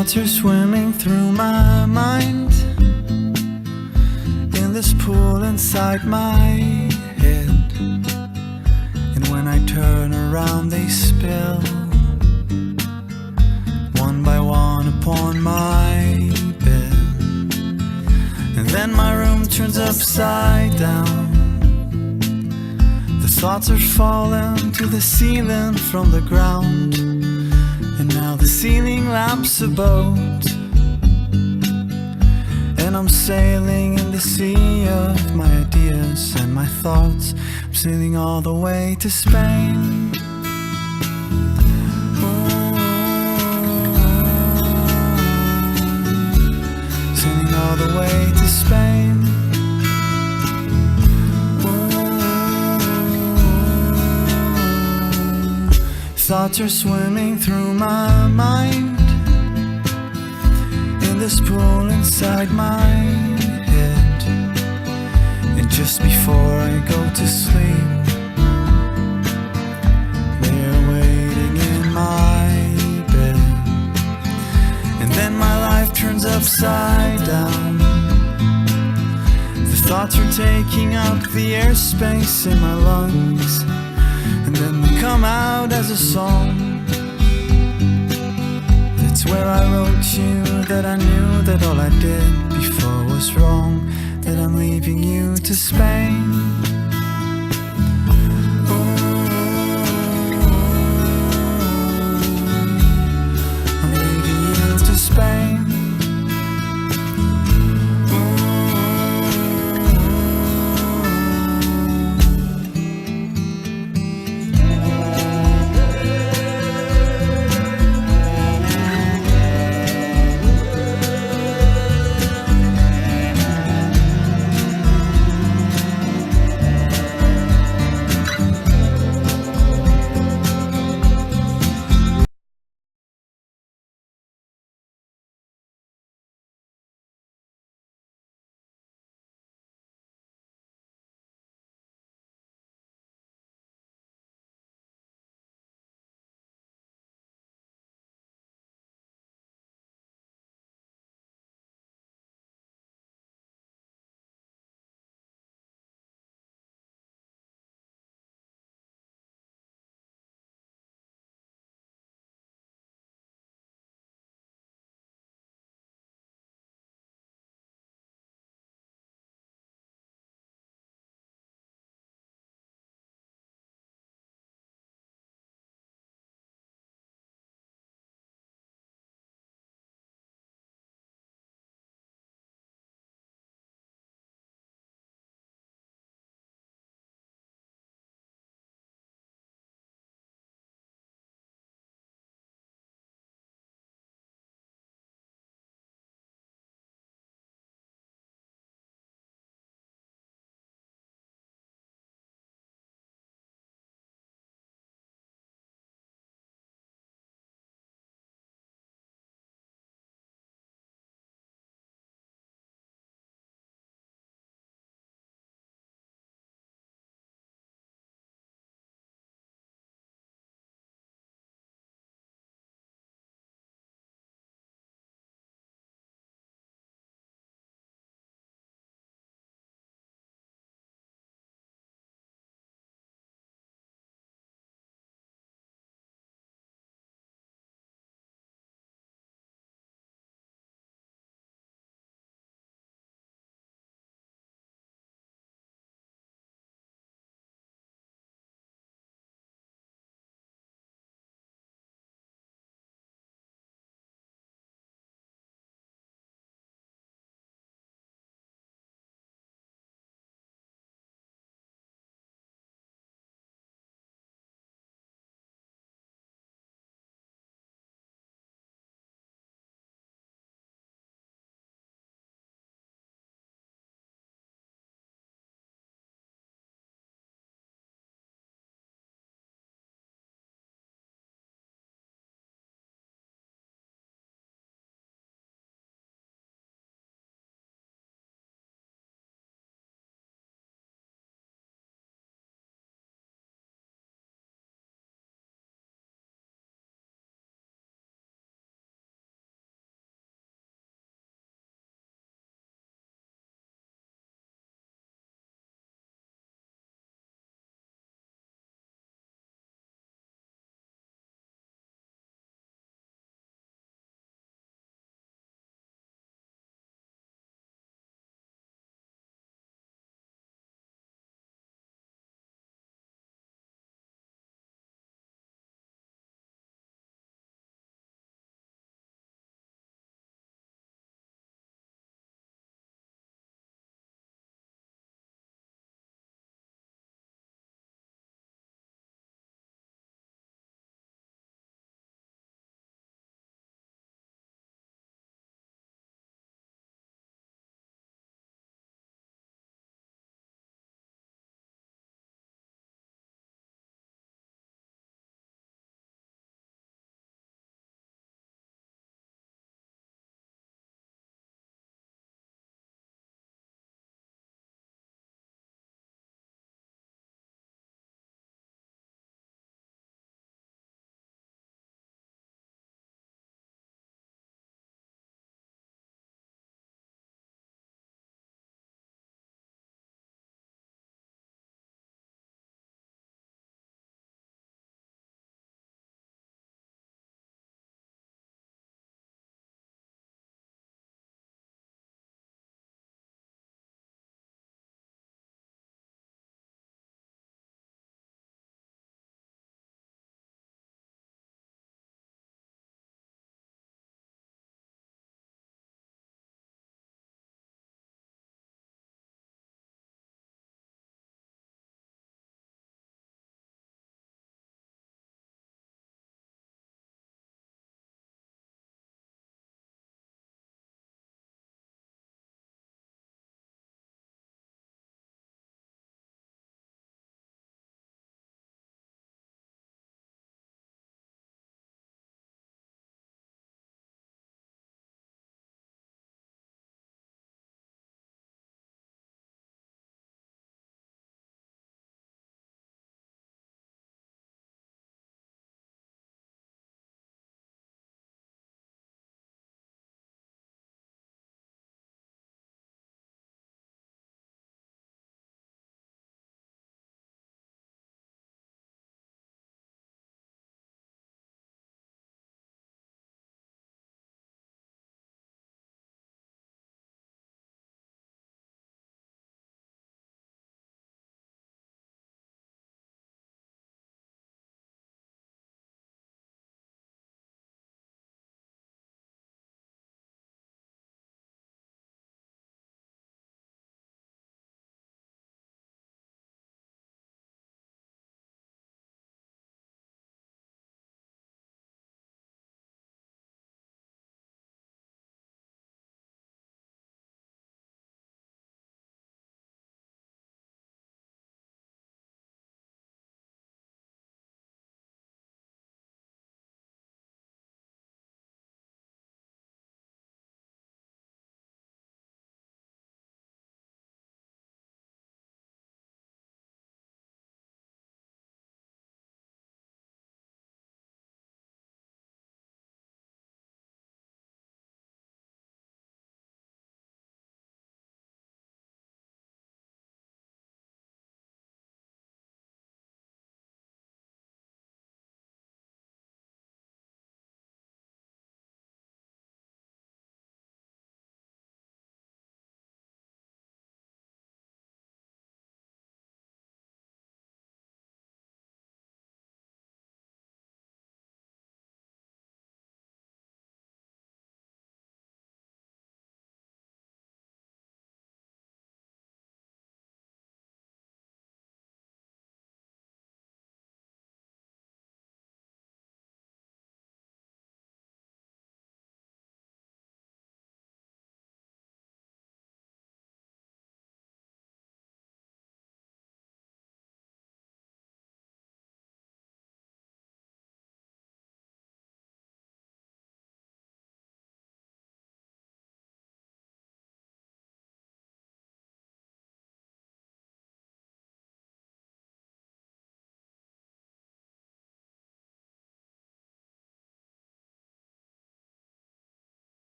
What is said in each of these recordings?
Thoughts are swimming through my mind in this pool inside my head, and when I turn around they spill one by one upon my bed, and then my room turns upside down. The thoughts are falling to the ceiling from the ground, and now the ceiling lamp's a boat, and I'm sailing in the sea of my ideas and my thoughts. I'm sailing all the way to Spain. Sailing all the way to Spain. Thoughts are swimming through my mind in this pool inside my head, and just before I go to sleep, they're waiting in my bed, and then my life turns upside down. The thoughts are taking up the airspace in my lungs, and then they come out as a song. That's where I wrote you that I knew that all I did before was wrong, that I'm leaving you to Spain. I'm leaving you to Spain.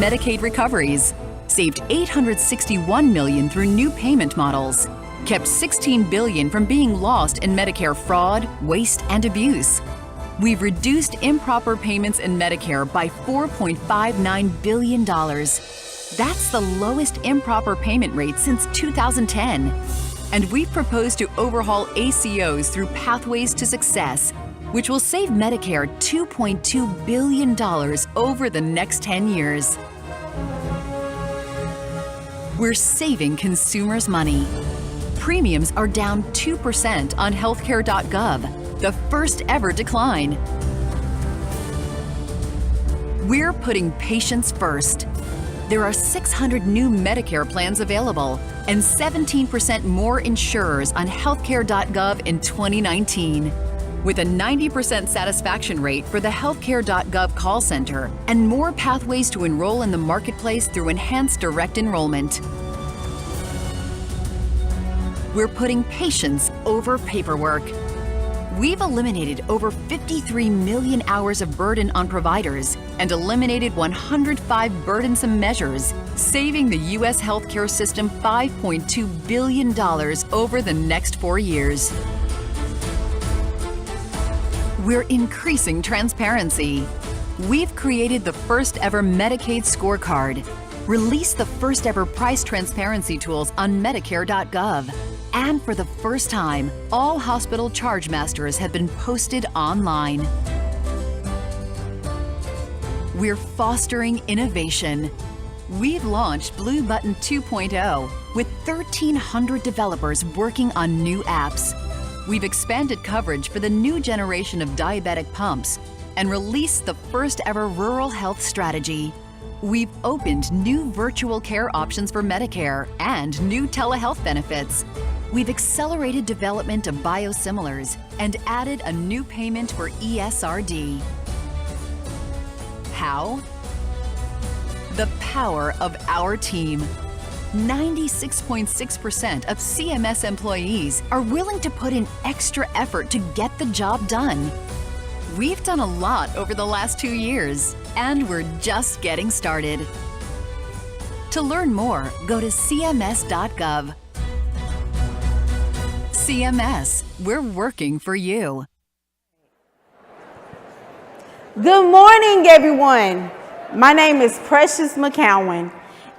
Medicaid recoveries, saved $861 million through new payment models, kept $16 billion from being lost in Medicare fraud, waste, and abuse. We've reduced improper payments in Medicare by $4.59 billion. That's the lowest improper payment rate since 2010. And we've proposed to overhaul ACOs through Pathways to Success, which will save Medicare $2.2 billion over the next 10 years. We're saving consumers money. Premiums are down 2% on healthcare.gov, the first ever decline. We're putting patients first. There are 600 new Medicare plans available and 17% more insurers on healthcare.gov in 2019. With a 90% satisfaction rate for the healthcare.gov call center and more pathways to enroll in the marketplace through enhanced direct enrollment. We're putting patients over paperwork. We've eliminated over 53 million hours of burden on providers and eliminated 105 burdensome measures, saving the U.S. healthcare system $5.2 billion over the next 4 years. We're increasing transparency. We've created the first ever Medicaid scorecard, released the first ever price transparency tools on Medicare.gov, and for the first time, all hospital charge masters have been posted online. We're fostering innovation. We've launched Blue Button 2.0 with 1,300 developers working on new apps. We've expanded coverage for the new generation of diabetic pumps and released the first ever rural health strategy. We've opened new virtual care options for Medicare and new telehealth benefits. We've accelerated development of biosimilars and added a new payment for ESRD. How? The power of our team. 96.6% of CMS employees are willing to put in extra effort to get the job done. We've done a lot over the last 2 years, and we're just getting started. To learn more, go to cms.gov. CMS, we're working for you. Good morning, everyone. My name is Precious McCowan.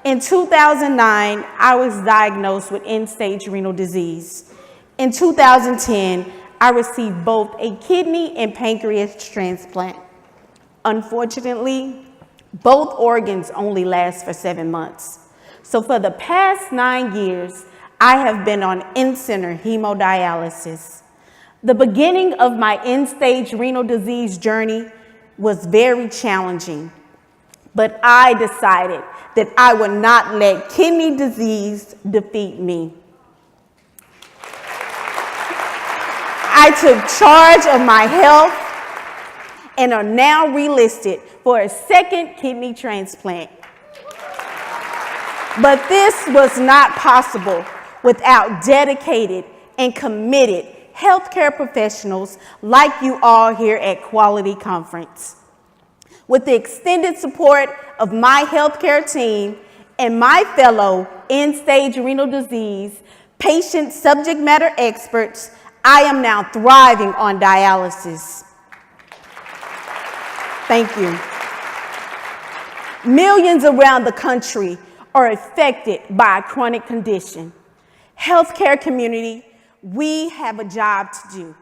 In 2009, I was diagnosed with end-stage renal disease. In 2010, I received both a kidney and pancreas transplant. Unfortunately, both organs only last for 7 months. So for the past 9 years, I have been on in-center hemodialysis. The beginning of my end-stage renal disease journey was very challenging, but I decided that I would not let kidney disease defeat me. I took charge of my health and are now relisted for a second kidney transplant. But this was not possible without dedicated and committed healthcare professionals like you all here at Quality Conference. With the extended support of my healthcare team and my fellow end-stage renal disease patient subject matter experts, I am now thriving on dialysis. Thank you. Millions around the country are affected by a chronic condition. Healthcare community, we have a job to do.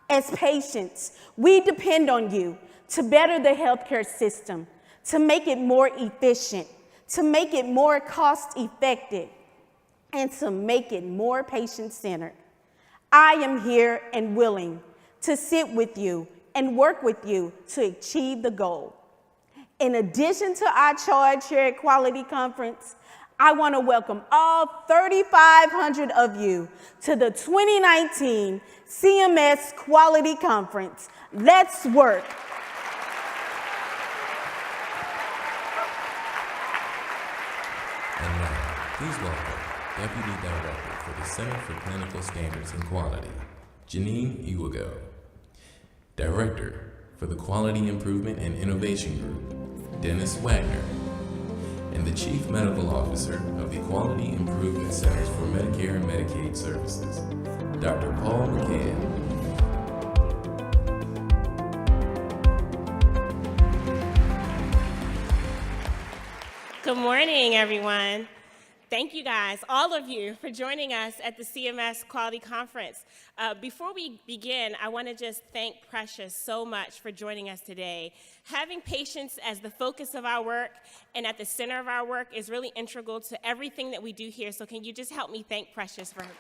As patients, we depend on you to better the healthcare system, to make it more efficient, to make it more cost-effective, and to make it more patient-centered. I am here and willing to sit with you and work with you to achieve the goal. In addition to our charge here at Quality Conference, I want to welcome all 3,500 of you to the 2019 CMS Quality Conference. Let's work. And now, please welcome Deputy Director for the Center for Clinical Standards and Quality, Jeneen Iwugo. Director for the Quality Improvement and Innovation Group, Wagner. and the Chief Medical Officer of the Quality Improvement Centers for Medicare and Medicaid Services, Dr. Paul McCann. Good morning, everyone. Thank you guys, all of you, for joining us at the CMS Quality Conference. Before we begin, I want to just thank Precious so much for joining us today. Having patients as the focus of our work and at the center of our work is really integral to everything that we do here, so can you just help me thank Precious for her?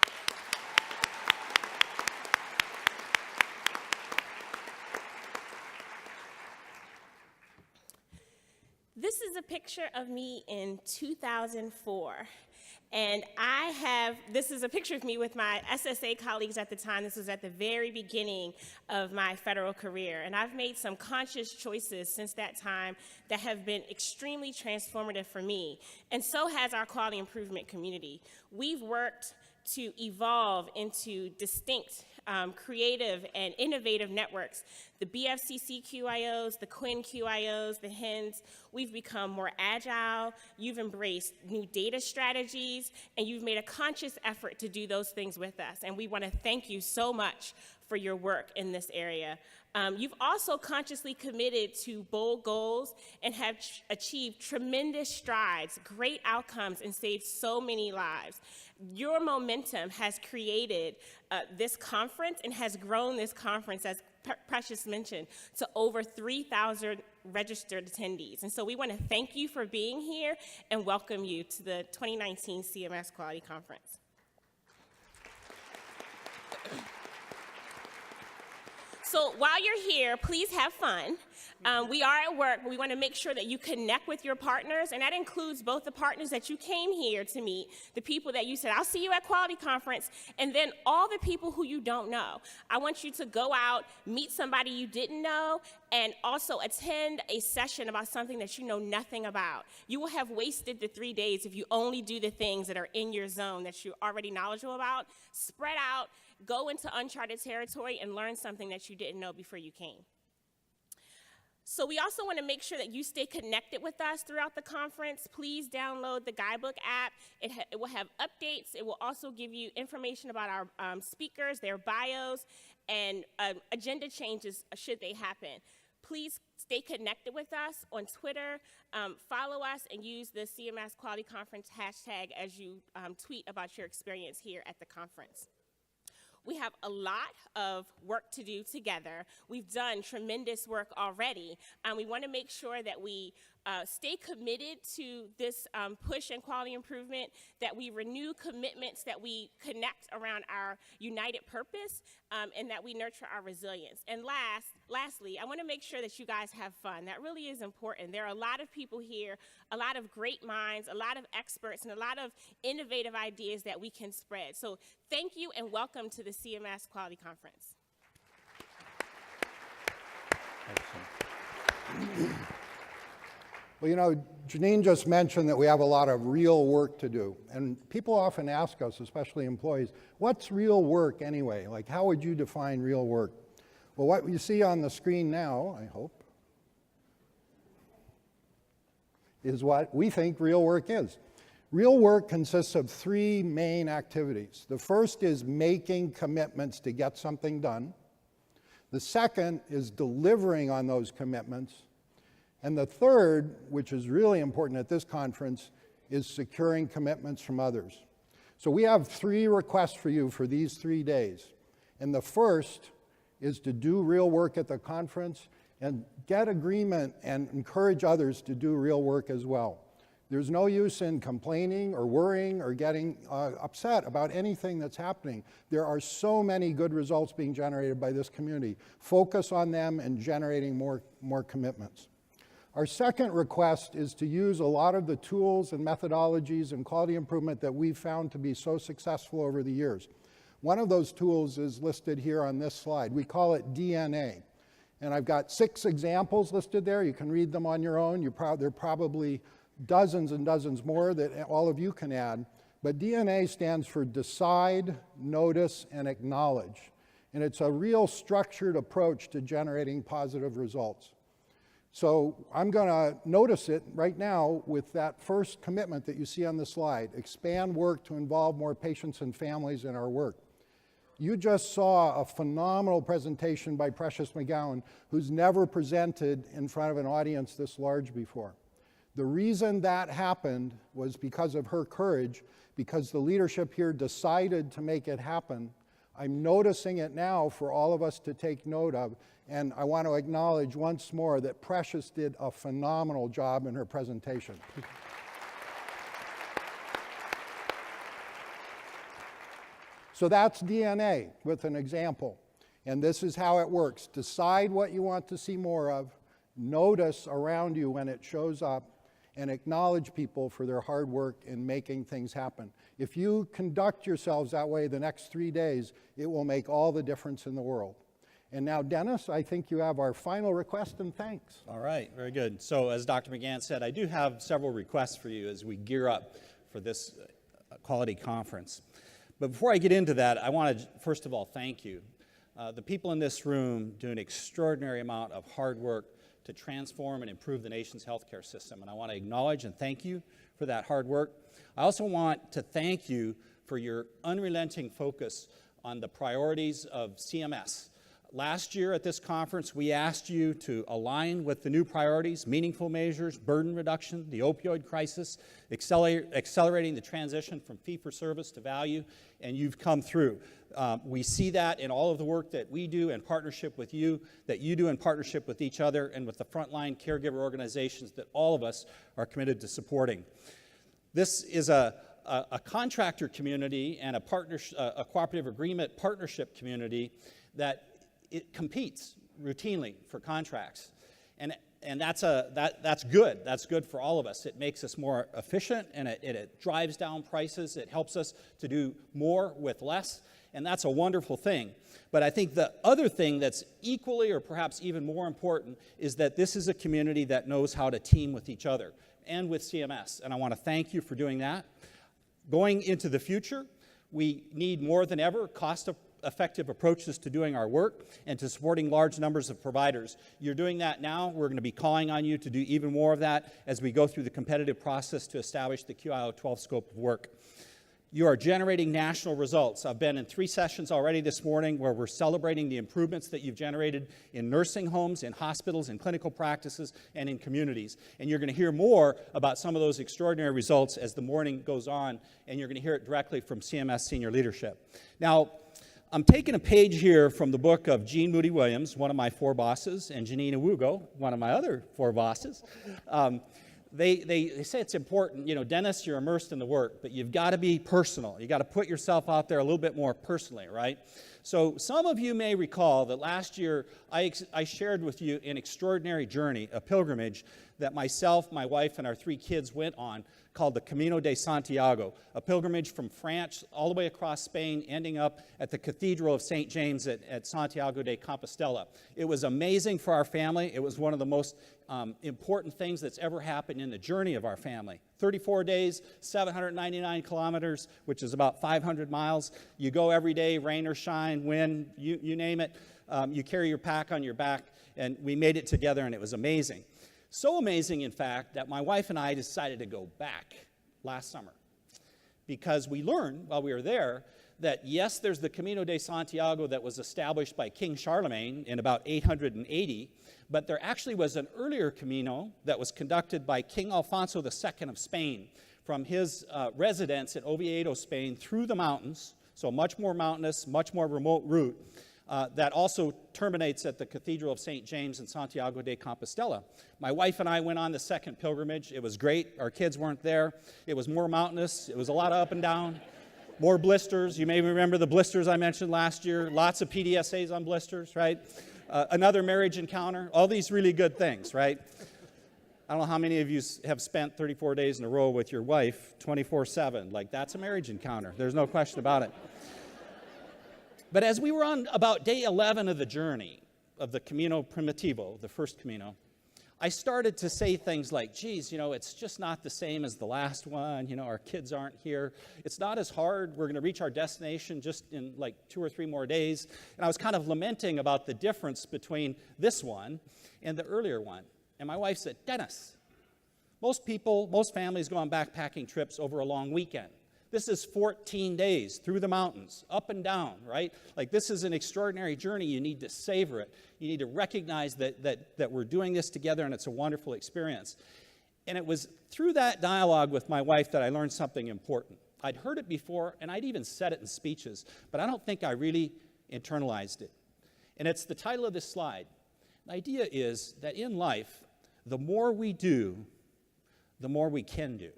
This is a picture of me in 2004. And this is a picture of me with my SSA colleagues at the time. This was at the very beginning of my federal career. And I've made some conscious choices since that time that have been extremely transformative for me. And so has our quality improvement community. We've worked to evolve into distinct, creative, and innovative networks. The BFCC QIOs, the Quinn QIOs, the HINs, we've become more agile, you've embraced new data strategies, and you've made a conscious effort to do those things with us. And we want to thank you so much for your work in this area. You've also consciously committed to bold goals and have achieved tremendous strides, great outcomes, and saved so many lives. Your momentum has created this conference and has grown this conference, as Precious mentioned, to over 3,000 registered attendees. And so we want to thank you for being here and welcome you to the 2019 CMS Quality Conference. So while you're here, please have fun. We are at work, but we want to make sure that you connect with your partners, and that includes both the partners that you came here to meet, the people that you said, I'll see you at Quality Conference, and then all the people who you don't know. I want you to go out, meet somebody you didn't know, and also attend a session about something that you know nothing about. You will have wasted the 3 days if you only do the things that are in your zone that you're already knowledgeable about. Spread out, go into uncharted territory, and learn something that you didn't know before you came. So we also want to make sure that you stay connected with us throughout the conference. Please download the Guidebook app. It will have updates. It will also give you information about our speakers, their bios, and agenda changes should they happen. Please stay connected with us on Twitter. Follow us and use the CMS Quality Conference hashtag as you tweet about your experience here at the conference. We have a lot of work to do together. We've done tremendous work already, and we want to make sure that we stay committed to this push in quality improvement, that we renew commitments, that we connect around our united purpose, and that we nurture our resilience. And lastly, I want to make sure that you guys have fun. That really is important. There are a lot of people here, a lot of great minds, a lot of experts, and a lot of innovative ideas that we can spread. So thank you and welcome to the CMS Quality Conference. Well, you know, Jeneen just mentioned that we have a lot of real work to do. And people often ask us, especially employees, what's real work anyway? Like, how would you define real work? Well, what you see on the screen now, I hope, is what we think real work is. Real work consists of 3 main activities. The first is making commitments to get something done. The second is delivering on those commitments. And the third, which is really important at this conference, is securing commitments from others. So we have 3 requests for you for these 3 days. And the first is to do real work at the conference and get agreement and encourage others to do real work as well. There's no use in complaining or worrying or getting upset about anything that's happening. There are so many good results being generated by this community. Focus on them and generating more commitments. Our second request is to use a lot of the tools and methodologies and quality improvement that we've found to be so successful over the years. One of those tools is listed here on this slide. We call it DNA. And I've got 6 examples listed there. You can read them on your own. There are probably dozens and dozens more that all of you can add. But DNA stands for decide, notice, and acknowledge. And it's a real structured approach to generating positive results. So I'm going to notice it right now with that first commitment that you see on the slide, expand work to involve more patients and families in our work. You just saw a phenomenal presentation by Precious McGowan, who's never presented in front of an audience this large before. The reason that happened was because of her courage, because the leadership here decided to make it happen. I'm noticing it now for all of us to take note of, and I want to acknowledge once more that Precious did a phenomenal job in her presentation. So that's DNA with an example, and this is how it works. Decide what you want to see more of, notice around you when it shows up, and acknowledge people for their hard work in making things happen. If you conduct yourselves that way the next 3 days, it will make all the difference in the world. And now, Dennis, I think you have our final request and thanks. All right, very good. So as Dr. McGann said, I do have several requests for you as we gear up for this quality conference. But before I get into that, I want to, first of all, thank you. The people in this room do an extraordinary amount of hard work to transform and improve the nation's healthcare system, and I want to acknowledge and thank you for that hard work. I also want to thank you for your unrelenting focus on the priorities of CMS. Last year at this conference, we asked you to align with the new priorities, meaningful measures, burden reduction, the opioid crisis, accelerating the transition from fee-for-service to value, and you've come through. We see that in all of the work that we do in partnership with you, that you do in partnership with each other, and with the frontline caregiver organizations that all of us are committed to supporting. This is a contractor community and a cooperative agreement partnership community that it competes routinely for contracts, and that's good. That's good for all of us. It makes us more efficient, and it drives down prices. It helps us to do more with less, and that's a wonderful thing. But I think the other thing that's equally or perhaps even more important is that this is a community that knows how to team with each other and with CMS, and I want to thank you for doing that. Going into the future, we need more than ever cost-effective approaches to doing our work and to supporting large numbers of providers. You're doing that now. We're going to be calling on you to do even more of that as we go through the competitive process to establish the QIO 12 scope of work. You are generating national results. I've been in 3 sessions already this morning where we're celebrating the improvements that you've generated in nursing homes, in hospitals, in clinical practices, and in communities. And you're going to hear more about some of those extraordinary results as the morning goes on, and you're going to hear it directly from CMS senior leadership. Now, I'm taking a page here from the book of Jean Moody-Williams, one of my 4 bosses, and Jeneen Iwugo, one of my other 4 bosses. They say it's important, you know, Dennis, you're immersed in the work, but you've got to be personal. You've got to put yourself out there a little bit more personally, right? So some of you may recall that last year I shared with you an extraordinary journey, a pilgrimage that myself, my wife, and our 3 kids went on called the Camino de Santiago, a pilgrimage from France all the way across Spain, ending up at the Cathedral of St. James at Santiago de Compostela. It was amazing for our family. It was one of the most important things that's ever happened in the journey of our family. 34 days, 799 kilometers, which is about 500 miles. You go every day, rain or shine, wind, you name it. You carry your pack on your back, and we made it together, and it was amazing. So amazing, in fact, that my wife and I decided to go back last summer because we learned while we were there that, yes, there's the Camino de Santiago that was established by King Charlemagne in about 880, but there actually was an earlier Camino that was conducted by King Alfonso II of Spain from his residence in Oviedo, Spain, through the mountains, so much more mountainous, much more remote route, that also terminates at the Cathedral of St. James in Santiago de Compostela. My wife and I went on the second pilgrimage. It was great. Our kids weren't there. It was more mountainous. It was a lot of up and down, more blisters. You may remember the blisters I mentioned last year. Lots of PDSAs on blisters, right? Another marriage encounter. All these really good things, right? I don't know how many of you have spent 34 days in a row with your wife 24/7. Like, that's a marriage encounter. There's no question about it. But as we were on about day 11 of the journey of the Camino Primitivo, the first Camino, I started to say things like, geez, you know, it's just not the same as the last one. You know, our kids aren't here. It's not as hard. We're going to reach our destination just in like 2 or 3 more days. And I was kind of lamenting about the difference between this one and the earlier one. And my wife said, Dennis, most people, most families go on backpacking trips over a long weekend. This is 14 days through the mountains, up and down, right? Like, this is an extraordinary journey. You need to savor it. You need to recognize that we're doing this together, and it's a wonderful experience. And it was through that dialogue with my wife that I learned something important. I'd heard it before, and I'd even said it in speeches, but I don't think I really internalized it. And it's the title of this slide. The idea is that in life, the more we do, the more we can do.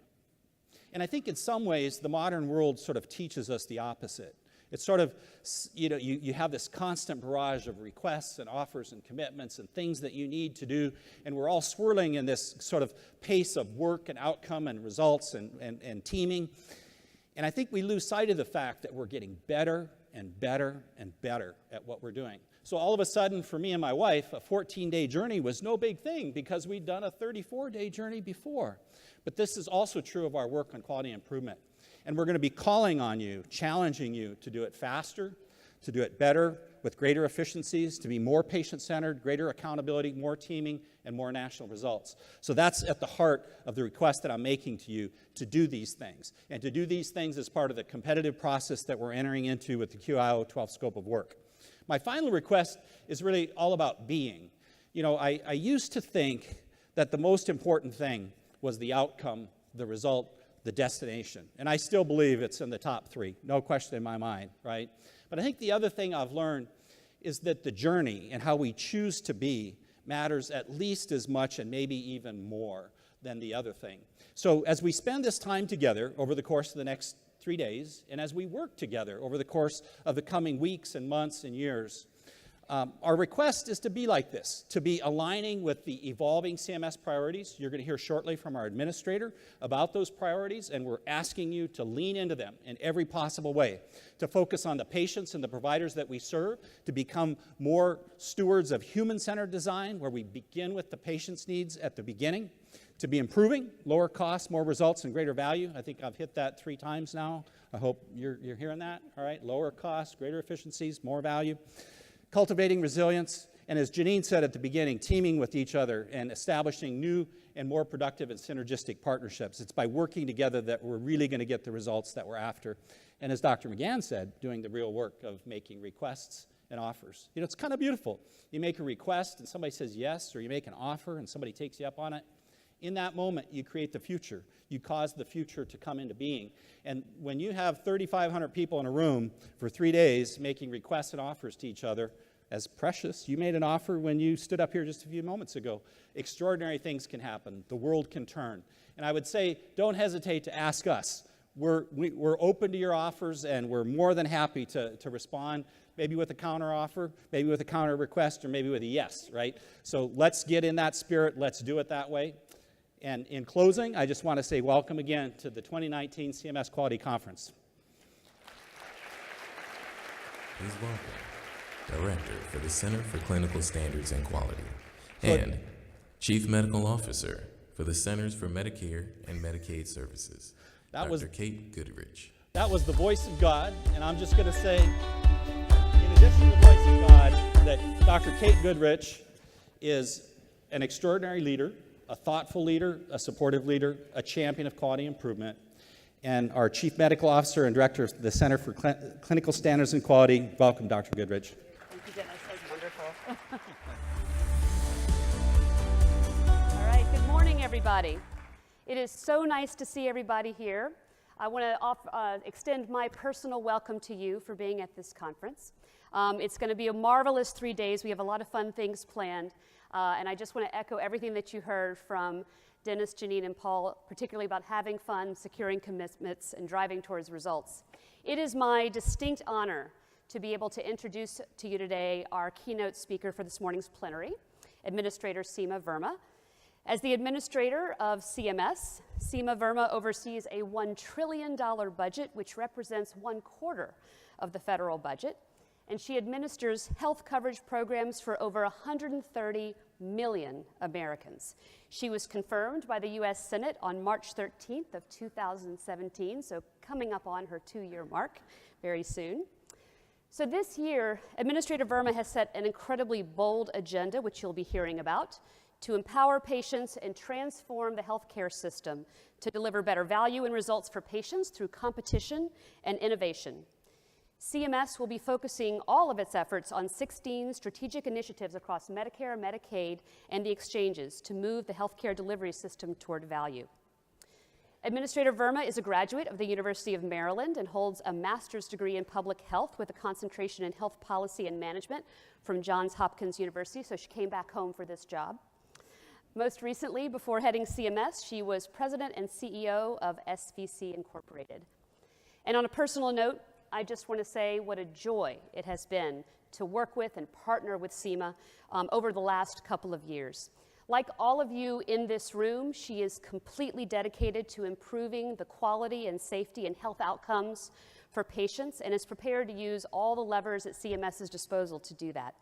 And I think in some ways, the modern world sort of teaches us the opposite. It's sort of, you have this constant barrage of requests and offers and commitments and things that you need to do, and we're all swirling in this sort of pace of work and outcome and results and teaming. And I think we lose sight of the fact that we're getting better and better and better at what we're doing. So all of a sudden, for me and my wife, a 14-day journey was no big thing because we'd done a 34-day journey before. But this is also true of our work on quality improvement. And we're going to be calling on you, challenging you to do it faster, to do it better, with greater efficiencies, to be more patient-centered, greater accountability, more teaming, and more national results. So that's at the heart of the request that I'm making to you, to do these things. And to do these things as part of the competitive process that we're entering into with the QIO 12 scope of work. My final request is really all about being. You know, I used to think that the most important thing was the outcome, the result, the destination. And I still believe it's in the top three, no question in my mind, right? But I think the other thing I've learned is that the journey and how we choose to be matters at least as much and maybe even more than the other thing. So as we spend this time together over the course of the next 3 days, and as we work together over the course of the coming weeks and months and years, our request is to be like this, to be aligning with the evolving CMS priorities. You're going to hear shortly from our administrator about those priorities, and we're asking you to lean into them in every possible way, to focus on the patients and the providers that we serve, to become more stewards of human-centered design, where we begin with the patient's needs at the beginning, to be improving, lower costs, more results, and greater value. I think I've hit that 3 times now. I hope you're hearing that, all right? Lower costs, greater efficiencies, more value. Cultivating resilience, and as Jeneen said at the beginning, teaming with each other and establishing new and more productive and synergistic partnerships. It's by working together that we're really going to get the results that we're after. And as Dr. McGann said, doing the real work of making requests and offers. You know, it's kind of beautiful. You make a request and somebody says yes, or you make an offer and somebody takes you up on it. In that moment, you create the future. You cause the future to come into being. And when you have 3,500 people in a room for 3 days making requests and offers to each other, as precious, you made an offer when you stood up here just a few moments ago. Extraordinary things can happen. The world can turn. And I would say, don't hesitate to ask us. We're open to your offers, and we're more than happy to respond, maybe with a counter offer, maybe with a counter request, or maybe with a yes, right? So let's get in that spirit. Let's do it that way. And in closing, I just want to say welcome again to the 2019 CMS Quality Conference. Please welcome Director for the Center for Clinical Standards and Quality and Chief Medical Officer for the Centers for Medicare and Medicaid Services, Dr. Kate Goodrich. That was the voice of God, and I'm just going to say, in addition to the voice of God, that Dr. Kate Goodrich is an extraordinary leader, a thoughtful leader, a supportive leader, a champion of quality improvement, and our Chief Medical Officer and Director of the Center for Clinical Standards and Quality. Welcome, Dr. Goodrich. Thank you, Dennis. That was wonderful. All right, good morning, everybody. It is so nice to see everybody here. I want to extend my personal welcome to you for being at this conference. It's going to be a marvelous 3 days. We have a lot of fun things planned. And I just want to echo everything that you heard from Dennis, Jeneen, and Paul, particularly about having fun, securing commitments, and driving towards results. It is my distinct honor to be able to introduce to you today our keynote speaker for this morning's plenary, Administrator Seema Verma. As the administrator of CMS, Seema Verma oversees a $1 trillion budget, which represents 1/4 of the federal budget. And she administers health coverage programs for over 130 million Americans. She was confirmed by the U.S. Senate on March 13th of 2017, so coming up on her 2-year mark very soon. So this year, Administrator Verma has set an incredibly bold agenda, which you'll be hearing about, to empower patients and transform the healthcare system to deliver better value and results for patients through competition and innovation. CMS will be focusing all of its efforts on 16 strategic initiatives across Medicare, Medicaid, and the exchanges to move the healthcare delivery system toward value. Administrator Verma is a graduate of the University of Maryland and holds a master's degree in public health with a concentration in health policy and management from Johns Hopkins University, so she came back home for this job. Most recently, before heading CMS, she was president and CEO of SVC Incorporated. And on a personal note, I just want to say what a joy it has been to work with and partner with Seema over the last couple of years. Like all of you in this room, she is completely dedicated to improving the quality and safety and health outcomes for patients and is prepared to use all the levers at CMS's disposal to do that.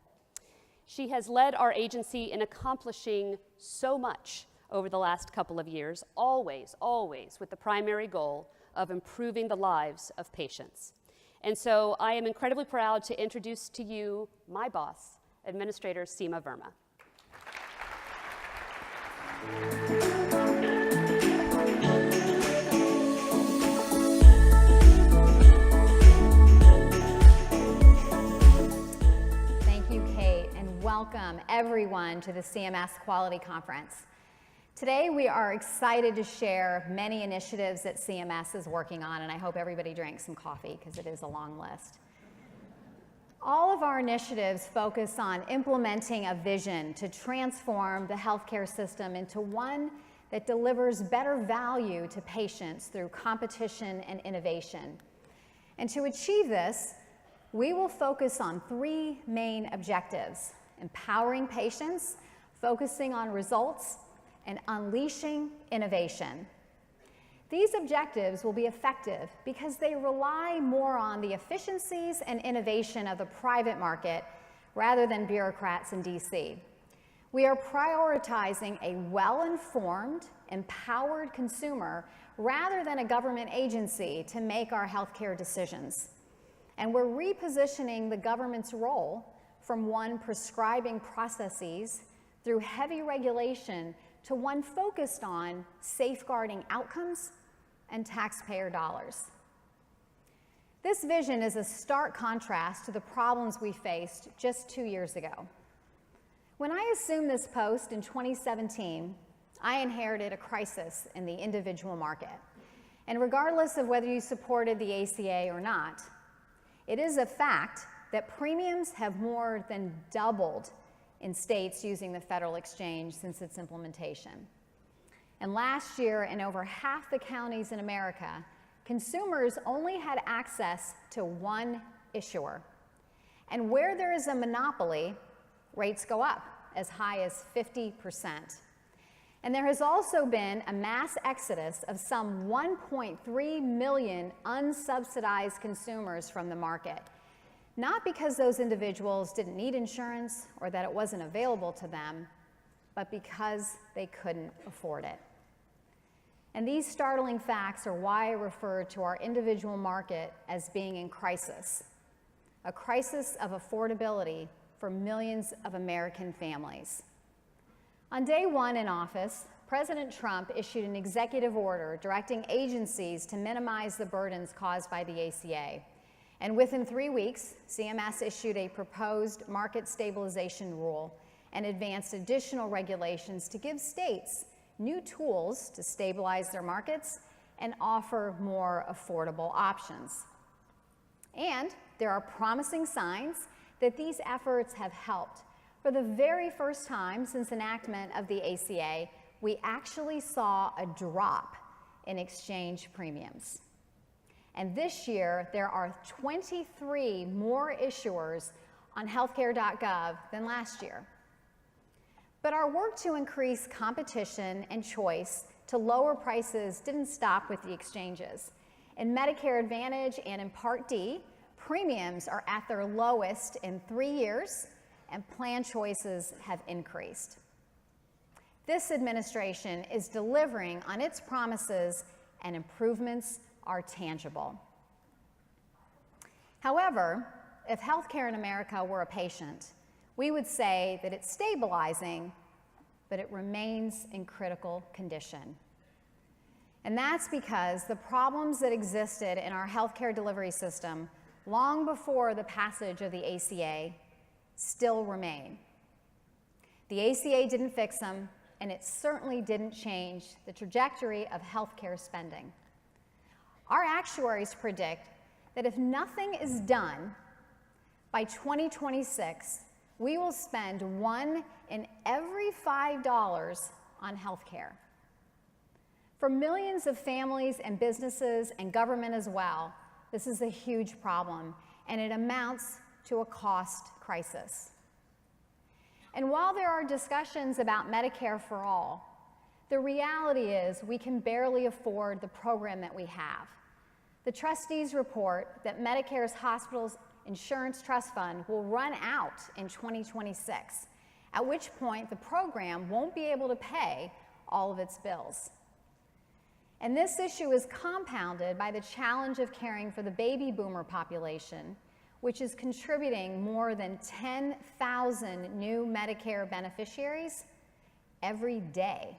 She has led our agency in accomplishing so much over the last couple of years, always with the primary goal of improving the lives of patients. And so I am incredibly proud to introduce to you my boss, Administrator Seema Verma. Thank you, Kate, and welcome everyone to the CMS Quality Conference. Today we are excited to share many initiatives that CMS is working on, and I hope everybody drank some coffee because it is a long list. All of our initiatives focus on implementing a vision to transform the healthcare system into one that delivers better value to patients through competition and innovation. And to achieve this, we will focus on three main objectives: empowering patients, focusing on results, and unleashing innovation. These objectives will be effective because they rely more on the efficiencies and innovation of the private market rather than bureaucrats in DC. We are prioritizing a well-informed, empowered consumer rather than a government agency to make our healthcare decisions. And we're repositioning the government's role from one prescribing processes through heavy regulation to one focused on safeguarding outcomes and taxpayer dollars. This vision is a stark contrast to the problems we faced just 2 years ago. When I assumed this post in 2017, I inherited a crisis in the individual market. And regardless of whether you supported the ACA or not, it is a fact that premiums have more than doubled in states using the federal exchange since its implementation. And last year, in over half the counties in America, consumers only had access to one issuer. And where there is a monopoly, rates go up as high as 50%. And there has also been a mass exodus of some 1.3 million unsubsidized consumers from the market. Not because those individuals didn't need insurance or that it wasn't available to them, but because they couldn't afford it. And these startling facts are why I refer to our individual market as being in crisis, a crisis of affordability for millions of American families. On day one in office, President Trump issued an executive order directing agencies to minimize the burdens caused by the ACA. And within 3 weeks, CMS issued a proposed market stabilization rule and advanced additional regulations to give states new tools to stabilize their markets and offer more affordable options. And there are promising signs that these efforts have helped. For the very first time since enactment of the ACA, we actually saw a drop in exchange premiums. And this year, there are 23 more issuers on healthcare.gov than last year. But our work to increase competition and choice to lower prices didn't stop with the exchanges. In Medicare Advantage and in Part D, premiums are at their lowest in 3 years, and plan choices have increased. This administration is delivering on its promises, and improvements are tangible. However, if healthcare in America were a patient, we would say that it's stabilizing, but it remains in critical condition. And that's because the problems that existed in our healthcare delivery system long before the passage of the ACA still remain. The ACA didn't fix them, and it certainly didn't change the trajectory of healthcare spending. Our actuaries predict that if nothing is done, by 2026, we will spend $1 in every $5 on healthcare. For millions of families and businesses and government as well, this is a huge problem, and it amounts to a cost crisis. And while there are discussions about Medicare for all, the reality is we can barely afford the program that we have. The trustees report that Medicare's Hospitals Insurance Trust Fund will run out in 2026, at which point the program won't be able to pay all of its bills. And this issue is compounded by the challenge of caring for the baby boomer population, which is contributing more than 10,000 new Medicare beneficiaries every day.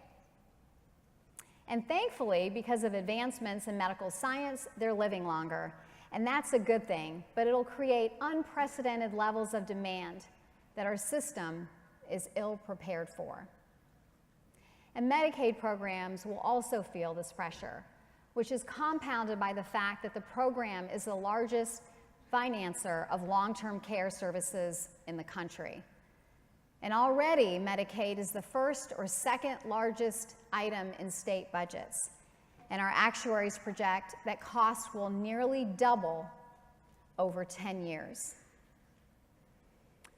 And thankfully, because of advancements in medical science, they're living longer. And that's a good thing, but it'll create unprecedented levels of demand that our system is ill prepared for. And Medicaid programs will also feel this pressure, which is compounded by the fact that the program is the largest financer of long-term care services in the country. And already, Medicaid is the first or second largest item in state budgets. And our actuaries project that costs will nearly double over 10 years.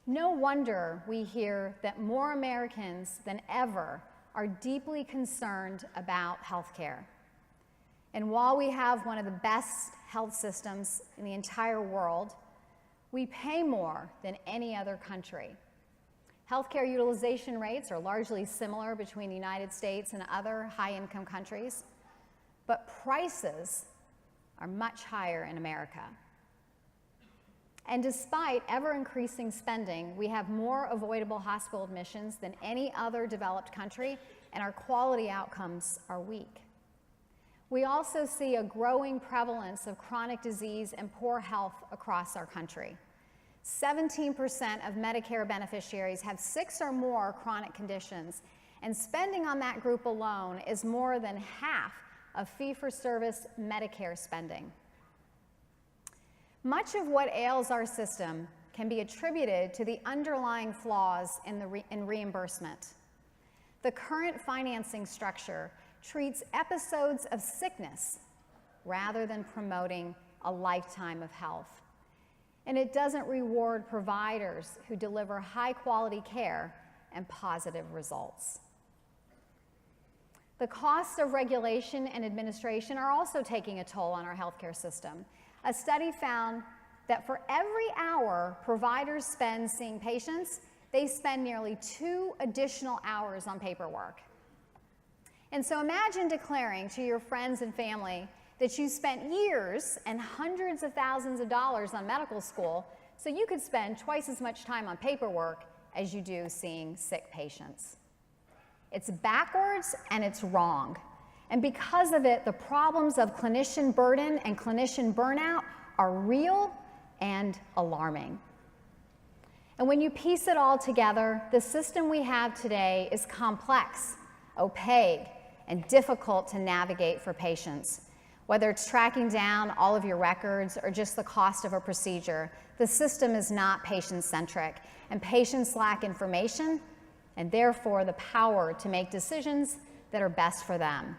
No wonder we hear that more Americans than ever are deeply concerned about healthcare. And while we have one of the best health systems in the entire world, we pay more than any other country. Healthcare utilization rates are largely similar between the United States and other high-income countries, but prices are much higher in America. And despite ever-increasing spending, we have more avoidable hospital admissions than any other developed country, and our quality outcomes are weak. We also see a growing prevalence of chronic disease and poor health across our country. 17% of Medicare beneficiaries have 6 or more chronic conditions, and spending on that group alone is more than half of fee-for-service Medicare spending. Much of what ails our system can be attributed to the underlying flaws in reimbursement. The current financing structure treats episodes of sickness rather than promoting a lifetime of health. And it doesn't reward providers who deliver high-quality care and positive results. The costs of regulation and administration are also taking a toll on our healthcare system. A study found that for every hour providers spend seeing patients, they spend nearly 2 additional hours on paperwork. And so imagine declaring to your friends and family that you spent years and hundreds of thousands of dollars on medical school so you could spend twice as much time on paperwork as you do seeing sick patients. It's backwards and it's wrong. And because of it, the problems of clinician burden and clinician burnout are real and alarming. And when you piece it all together, the system we have today is complex, opaque, and difficult to navigate for patients. Whether it's tracking down all of your records or just the cost of a procedure, the system is not patient-centric, and patients lack information and therefore the power to make decisions that are best for them.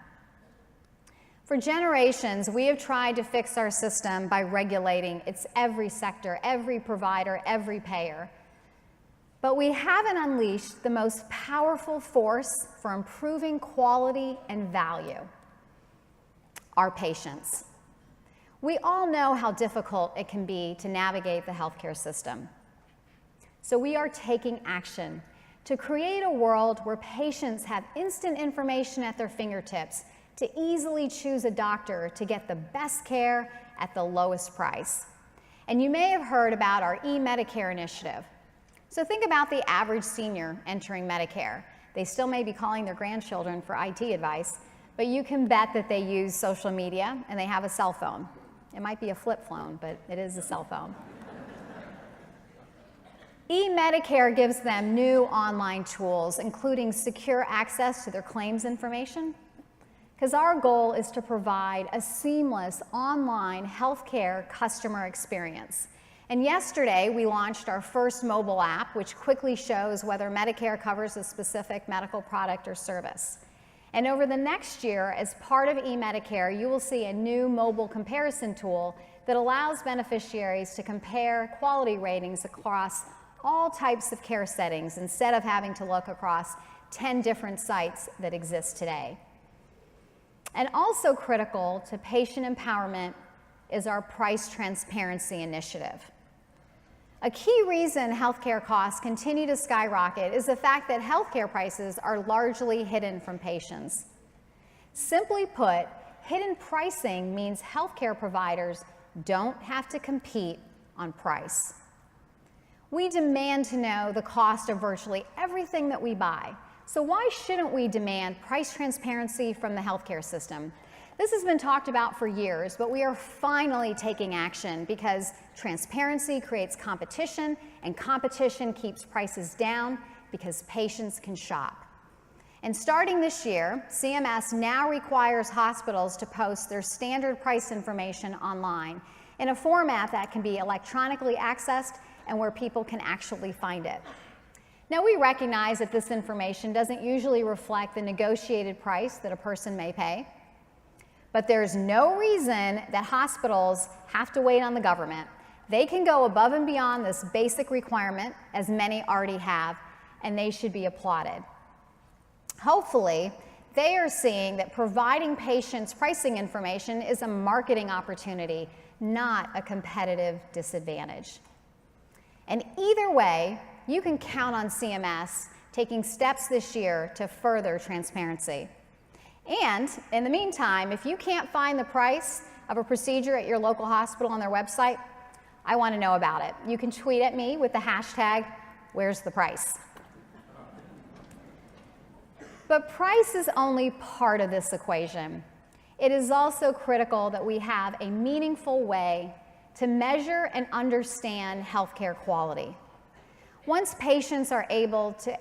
For generations, we have tried to fix our system by regulating its every sector, every provider, every payer. But we haven't unleashed the most powerful force for improving quality and value: our patients. We all know how difficult it can be to navigate the healthcare system. So we are taking action to create a world where patients have instant information at their fingertips to easily choose a doctor to get the best care at the lowest price. And you may have heard about our e-Medicare initiative. So think about the average senior entering Medicare. They They still may be calling their grandchildren for IT advice, but you can bet that they use social media and they have a cell phone. It might be a flip phone, but it is a cell phone. E-Medicare gives them new online tools, including secure access to their claims information, because our goal is to provide a seamless online healthcare customer experience. And yesterday, we launched our first mobile app, which quickly shows whether Medicare covers a specific medical product or service. And over the next year, as part of eMedicare, you will see a new mobile comparison tool that allows beneficiaries to compare quality ratings across all types of care settings instead of having to look across 10 different sites that exist today. And also critical to patient empowerment is our price transparency initiative. A key reason healthcare costs continue to skyrocket is the fact that healthcare prices are largely hidden from patients. Simply put, hidden pricing means healthcare providers don't have to compete on price. We demand to know the cost of virtually everything that we buy. So why shouldn't we demand price transparency from the healthcare system? This has been talked about for years, but we are finally taking action because transparency creates competition, and competition keeps prices down because patients can shop. And starting this year, CMS now requires hospitals to post their standard price information online in a format that can be electronically accessed and where people can actually find it. Now, we recognize that this information doesn't usually reflect the negotiated price that a person may pay, but there's no reason that hospitals have to wait on the government. They can go above and beyond this basic requirement, as many already have, and they should be applauded. Hopefully, they are seeing that providing patients pricing information is a marketing opportunity, not a competitive disadvantage. And either way, you can count on CMS taking steps this year to further transparency. And in the meantime, if you can't find the price of a procedure at your local hospital on their website, I want to know about it. You can tweet at me with the hashtag, "Where's the price?" But price is only part of this equation. It is also critical that we have a meaningful way to measure and understand healthcare quality. Once patients are able to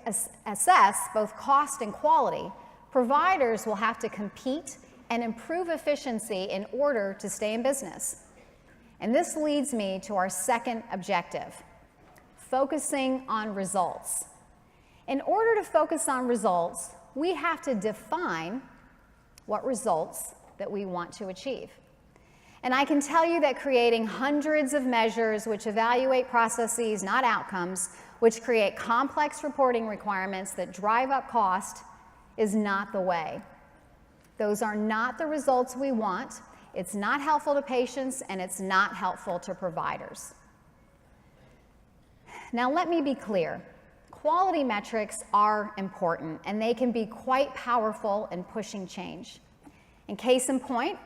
assess both cost and quality, providers will have to compete and improve efficiency in order to stay in business. And this leads me to our second objective, focusing on results. In order to focus on results, we have to define what results that we want to achieve. And I can tell you that creating hundreds of measures which evaluate processes, not outcomes, which create complex reporting requirements that drive up cost, is not the way. Those are not the results we want. It's not helpful to patients, and it's not helpful to providers. Now, let me be clear. Quality metrics are important, and they can be quite powerful in pushing change. In case in point,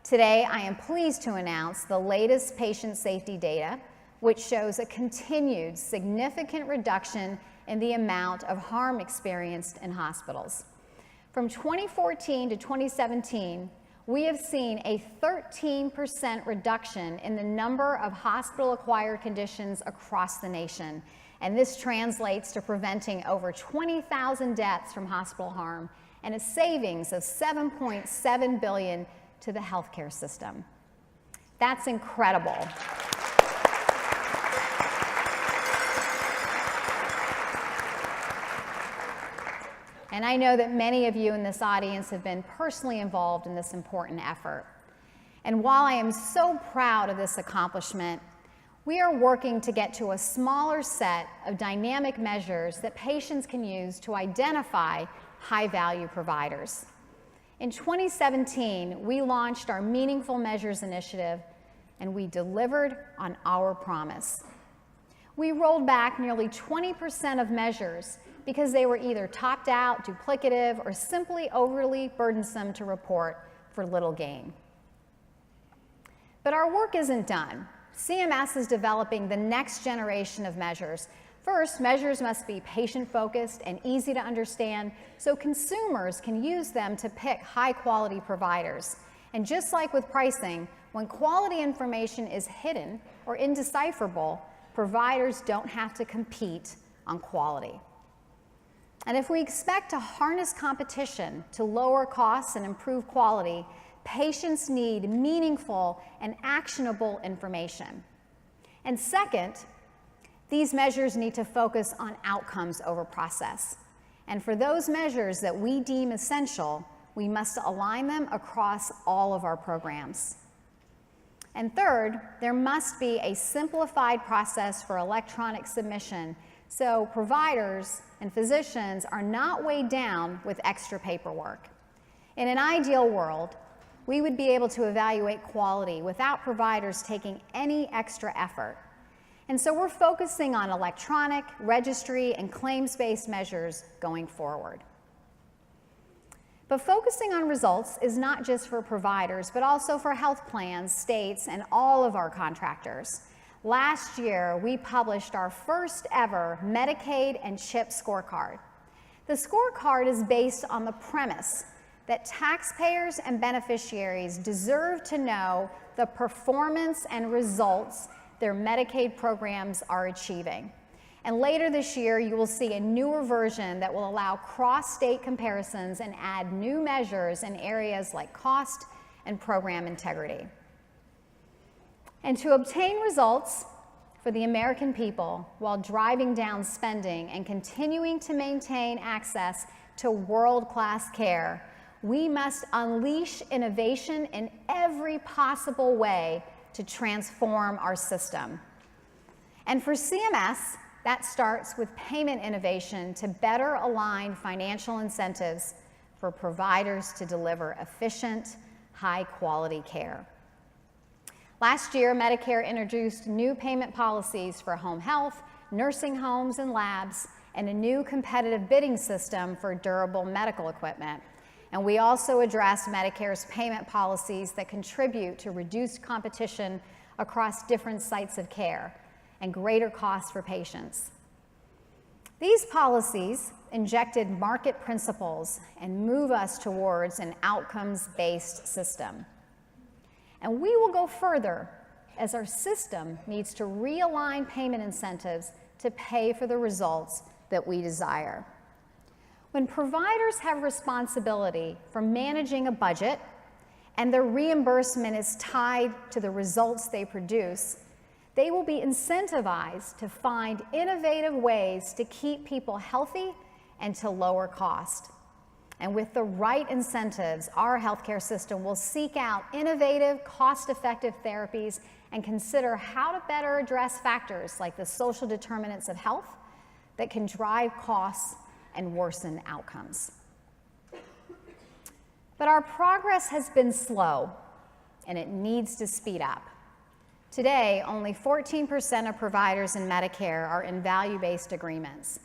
today I am pleased to announce the latest patient safety data, which shows a continued significant reduction in the amount of harm experienced in hospitals. From 2014 to 2017, we have seen a 13% reduction in the number of hospital-acquired conditions across the nation. And this translates to preventing over 20,000 deaths from hospital harm and a savings of $7.7 billion to the healthcare system. That's incredible. And I know that many of you in this audience have been personally involved in this important effort. And while I am so proud of this accomplishment, we are working to get to a smaller set of dynamic measures that patients can use to identify high-value providers. In 2017, we launched our Meaningful Measures Initiative, and we delivered on our promise. We rolled back nearly 20% of measures because they were either topped out, duplicative, or simply overly burdensome to report for little gain. But our work isn't done. CMS is developing the next generation of measures First, measures must be patient-focused and easy to understand so consumers can use them to pick high-quality providers. And just like with pricing, when quality information is hidden or indecipherable, providers don't have to compete on quality. And if we expect to harness competition to lower costs and improve quality, patients need meaningful and actionable information. And second, these measures need to focus on outcomes over process. And for those measures that we deem essential, we must align them across all of our programs. And third, there must be a simplified process for electronic submission so providers and physicians are not weighed down with extra paperwork. In an ideal world, we would be able to evaluate quality without providers taking any extra effort. And so we're focusing on electronic, registry, and claims-based measures going forward. But focusing on results is not just for providers, but also for health plans, states, and all of our contractors. Last year, we published our first ever Medicaid and CHIP scorecard. The scorecard is based on the premise that taxpayers and beneficiaries deserve to know the performance and results their Medicaid programs are achieving. And later this year, you will see a newer version that will allow cross-state comparisons and add new measures in areas like cost and program integrity. And to obtain results for the American people while driving down spending and continuing to maintain access to world-class care, we must unleash innovation in every possible way to transform our system. And for CMS, that starts with payment innovation to better align financial incentives for providers to deliver efficient, high-quality care. Last year, Medicare introduced new payment policies for home health, nursing homes and labs, and a new competitive bidding system for durable medical equipment. And we also addressed Medicare's payment policies that contribute to reduced competition across different sites of care and greater costs for patients. These policies injected market principles and move us towards an outcomes-based system. And we will go further as our system needs to realign payment incentives to pay for the results that we desire. When providers have responsibility for managing a budget and their reimbursement is tied to the results they produce, they will be incentivized to find innovative ways to keep people healthy and to lower cost. And with the right incentives, our healthcare system will seek out innovative, cost-effective therapies and consider how to better address factors like the social determinants of health that can drive costs and worsen outcomes. But our progress has been slow, and it needs to speed up. Today, only 14% of providers in Medicare are in value-based agreements.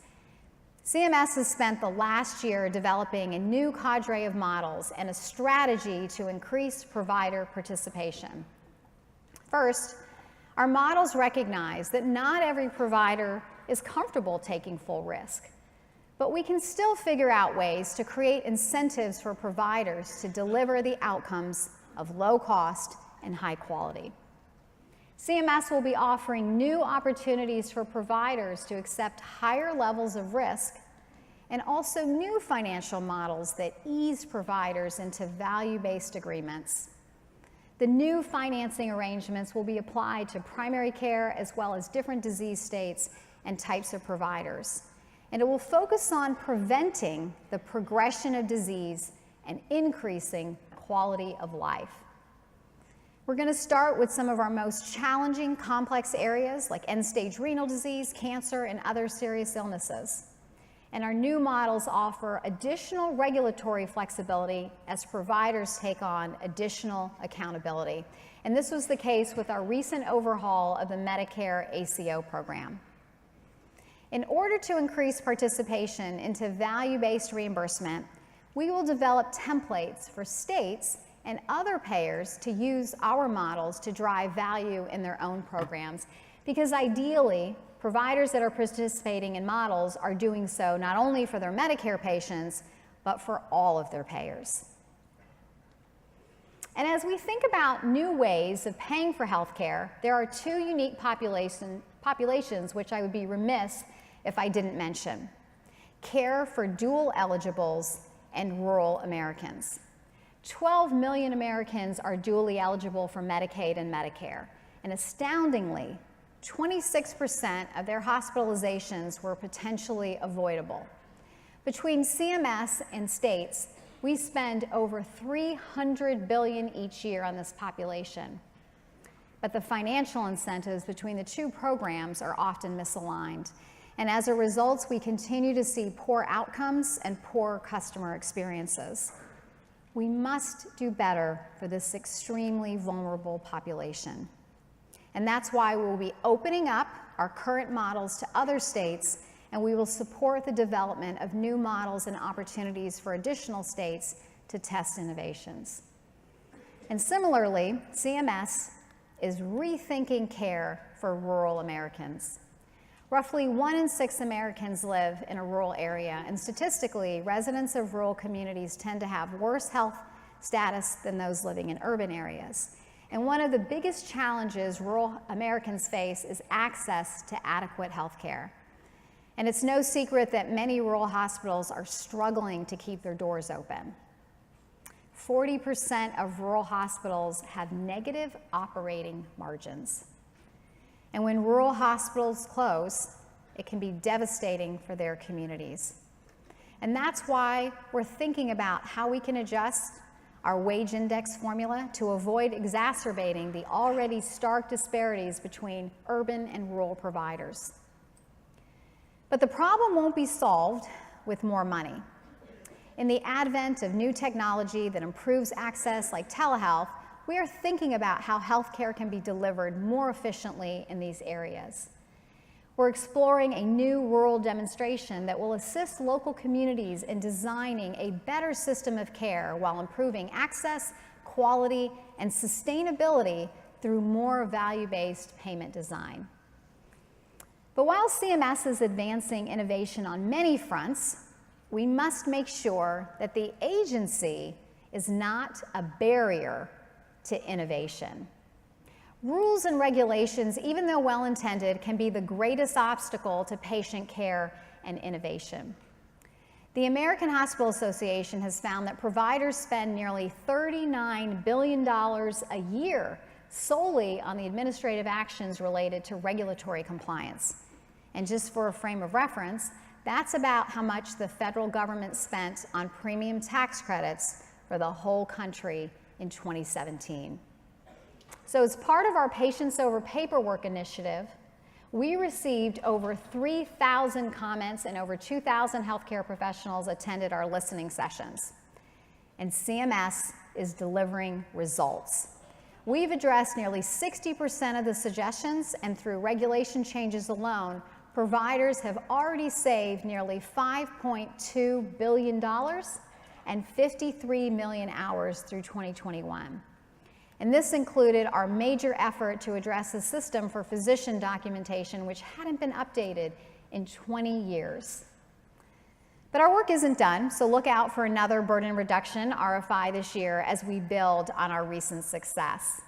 CMS has spent the last year developing a new cadre of models and a strategy to increase provider participation. First, our models recognize that not every provider is comfortable taking full risk, but we can still figure out ways to create incentives for providers to deliver the outcomes of low cost and high quality. CMS will be offering new opportunities for providers to accept higher levels of risk and also new financial models that ease providers into value-based agreements. The new financing arrangements will be applied to primary care as well as different disease states and types of providers. And it will focus on preventing the progression of disease and increasing quality of life. We're going to start with some of our most challenging, complex areas like end-stage renal disease, cancer, and other serious illnesses. And our new models offer additional regulatory flexibility as providers take on additional accountability. And this was the case with our recent overhaul of the Medicare ACO program. In order to increase participation into value-based reimbursement, we will develop templates for states and other payers to use our models to drive value in their own programs, because ideally, providers that are participating in models are doing so not only for their Medicare patients, but for all of their payers. And as we think about new ways of paying for healthcare, there are two unique populations which I would be remiss if I didn't mention: care for dual eligibles and rural Americans. 12 million Americans are dually eligible for Medicaid and Medicare, and astoundingly, 26% of their hospitalizations were potentially avoidable. Between CMS and states, we spend over $300 billion each year on this population. But the financial incentives between the two programs are often misaligned. And as a result, we continue to see poor outcomes and poor customer experiences. We must do better for this extremely vulnerable population. And that's why we'll be opening up our current models to other states, and we will support the development of new models and opportunities for additional states to test innovations. And similarly, CMS is rethinking care for rural Americans. Roughly 1 in 6 Americans live in a rural area, and statistically, residents of rural communities tend to have worse health status than those living in urban areas. And one of the biggest challenges rural Americans face is access to adequate health care. And it's no secret that many rural hospitals are struggling to keep their doors open. 40% of rural hospitals have negative operating margins. And when rural hospitals close, it can be devastating for their communities. And that's why we're thinking about how we can adjust our wage index formula to avoid exacerbating the already stark disparities between urban and rural providers. But the problem won't be solved with more money. In the advent of new technology that improves access like telehealth, we are thinking about how healthcare can be delivered more efficiently in these areas. We're exploring a new rural demonstration that will assist local communities in designing a better system of care while improving access, quality, and sustainability through more value-based payment design. But while CMS is advancing innovation on many fronts, we must make sure that the agency is not a barrier to innovation. Rules and regulations, even though well-intended, can be the greatest obstacle to patient care and innovation. The American Hospital Association has found that providers spend nearly $39 billion a year solely on the administrative actions related to regulatory compliance. And just for a frame of reference, that's about how much the federal government spent on premium tax credits for the whole country in 2017. So as part of our Patients Over Paperwork initiative, we received over 3,000 comments and over 2,000 healthcare professionals attended our listening sessions. And CMS is delivering results. We've addressed nearly 60% of the suggestions, and through regulation changes alone, providers have already saved nearly $5.2 billion and 53 million hours through 2021. And this included our major effort to address the system for physician documentation, which hadn't been updated in 20 years. But our work isn't done, so look out for another burden reduction RFI this year as we build on our recent success.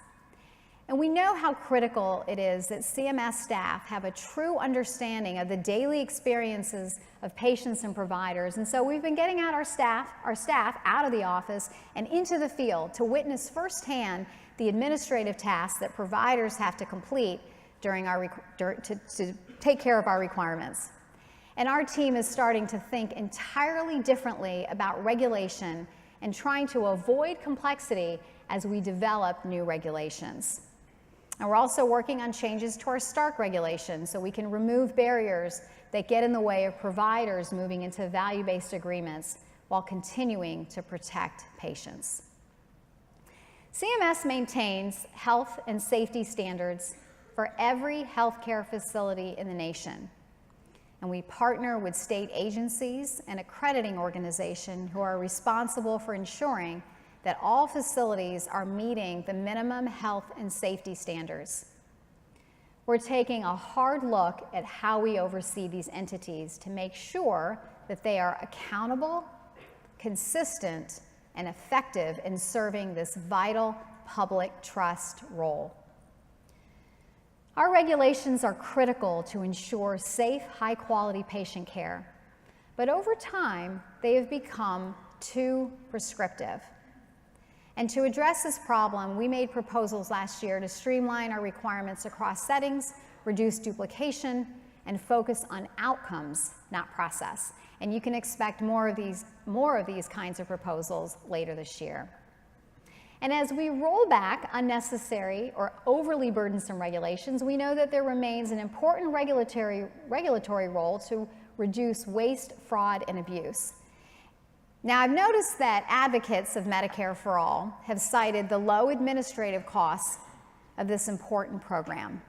And we know how critical it is that CMS staff have a true understanding of the daily experiences of patients and providers. And so we've been getting out our staff out of the office and into the field to witness firsthand the administrative tasks that providers have to complete during to take care of our requirements. And our team is starting to think entirely differently about regulation and trying to avoid complexity as we develop new regulations. And we're also working on changes to our Stark regulations so we can remove barriers that get in the way of providers moving into value-based agreements while continuing to protect patients. CMS maintains health and safety standards for every healthcare facility in the nation. And we partner with state agencies and accrediting organizations who are responsible for ensuring that all facilities are meeting the minimum health and safety standards. we're taking a hard look at how we oversee these entities to make sure that they are accountable, consistent, and effective in serving this vital public trust role. Our regulations are critical to ensure safe, high-quality patient care, but over time, they have become too prescriptive. And to address this problem, we made proposals last year to streamline our requirements across settings, reduce duplication, and focus on outcomes, not process. And you can expect more of these kinds of proposals later this year. And as we roll back unnecessary or overly burdensome regulations, we know that there remains an important regulatory role to reduce waste, fraud, and abuse. Now, I've noticed that advocates of Medicare for All have cited the low administrative costs of this important program.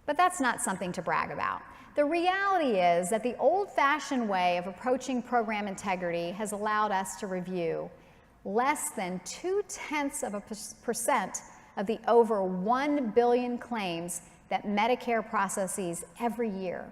But that's not something to brag about. The reality is that the old-fashioned way of approaching program integrity has allowed us to review less than 0.2% of the over 1 billion claims that Medicare processes every year.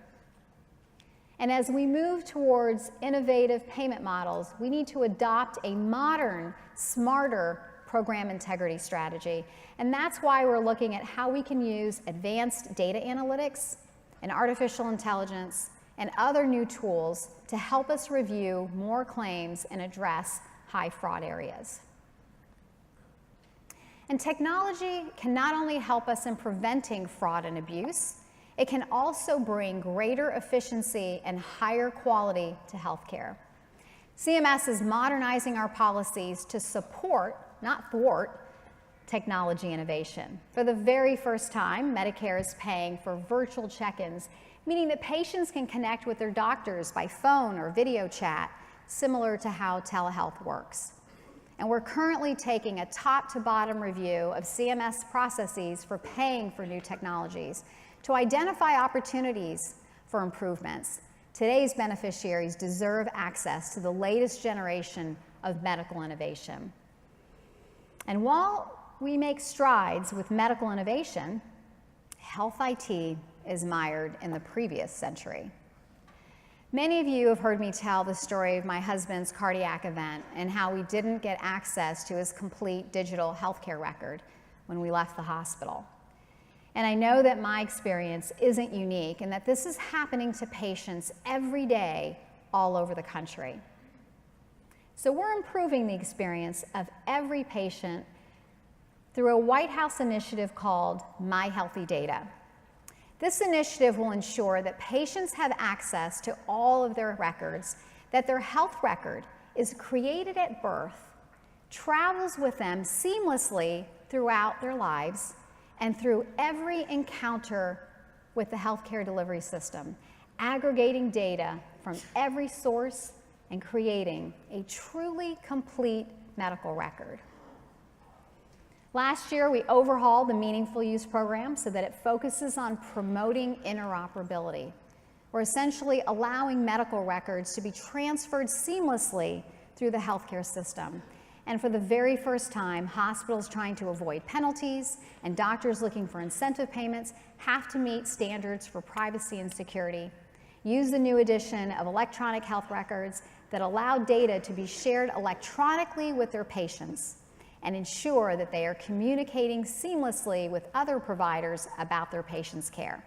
And as we move towards innovative payment models, we need to adopt a modern, smarter program integrity strategy. And that's why we're looking at how we can use advanced data analytics and artificial intelligence and other new tools to help us review more claims and address high fraud areas. And technology can not only help us in preventing fraud and abuse, it can also bring greater efficiency and higher quality to healthcare. CMS is modernizing our policies to support, not thwart, technology innovation. For the very first time, Medicare is paying for virtual check-ins, meaning that patients can connect with their doctors by phone or video chat, similar to how telehealth works. And we're currently taking a top-to-bottom review of CMS processes for paying for new technologies to identify opportunities for improvements. Today's beneficiaries deserve access to the latest generation of medical innovation. And while we make strides with medical innovation, health IT is mired in the previous century. Many of you have heard me tell the story of my husband's cardiac event and how we didn't get access to his complete digital healthcare record when we left the hospital. And I know that my experience isn't unique and that this is happening to patients every day all over the country. So we're improving the experience of every patient through a White House initiative called My Healthy Data. This initiative will ensure that patients have access to all of their records, that their health record is created at birth, travels with them seamlessly throughout their lives, and through every encounter with the healthcare delivery system, aggregating data from every source and creating a truly complete medical record. Last year, we overhauled the Meaningful Use program so that it focuses on promoting interoperability. We're essentially allowing medical records to be transferred seamlessly through the healthcare system. And for the very first time, hospitals trying to avoid penalties and doctors looking for incentive payments have to meet standards for privacy and security. Use the new edition of electronic health records that allow data to be shared electronically with their patients and ensure that they are communicating seamlessly with other providers about their patients' care.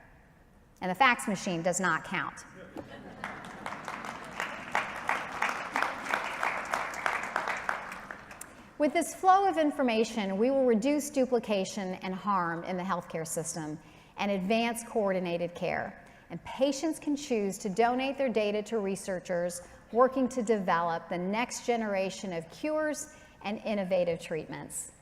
And the fax machine does not count. With this flow of information, we will reduce duplication and harm in the healthcare system and advance coordinated care. And patients can choose to donate their data to researchers working to develop the next generation of cures and innovative treatments.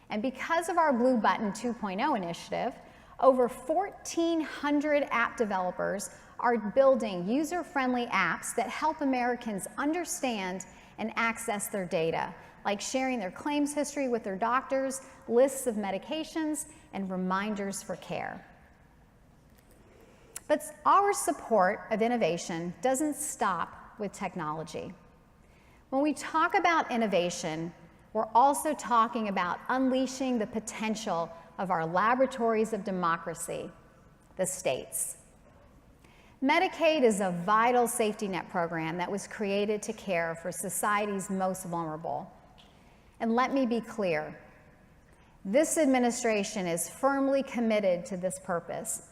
And because of our Blue Button 2.0 initiative, over 1,400 app developers are building user-friendly apps that help Americans understand and access their data, like sharing their claims history with their doctors, lists of medications, and reminders for care. But our support of innovation doesn't stop with technology. When we talk about innovation, we're also talking about unleashing the potential of our laboratories of democracy the states. Medicaid is a vital safety net program that was created to care for society's most vulnerable. And let me be clear, this administration is firmly committed to this purpose,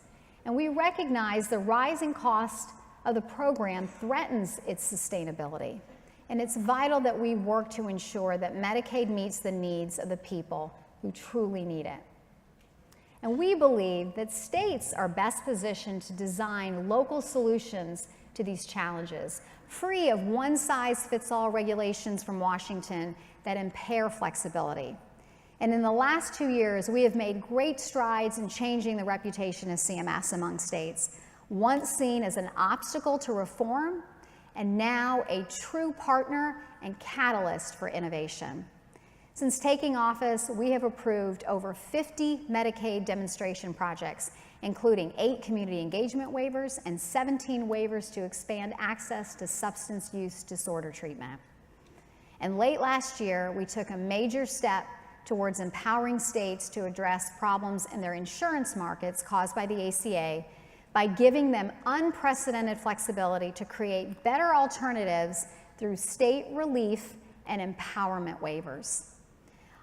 and we recognize the rising cost of the program threatens its sustainability. And it's vital that we work to ensure that Medicaid meets the needs of the people who truly need it. And we believe that states are best positioned to design local solutions to these challenges, free of one-size-fits-all regulations from Washington that impair flexibility. And in the last 2 years, we have made great strides in changing the reputation of CMS among states, once seen as an obstacle to reform, and now a true partner and catalyst for innovation. Since taking office, we have approved over 50 Medicaid demonstration projects, including 8 community engagement waivers and 17 waivers to expand access to substance use disorder treatment. And late last year, we took a major step towards empowering states to address problems in their insurance markets caused by the ACA by giving them unprecedented flexibility to create better alternatives through state relief and empowerment waivers.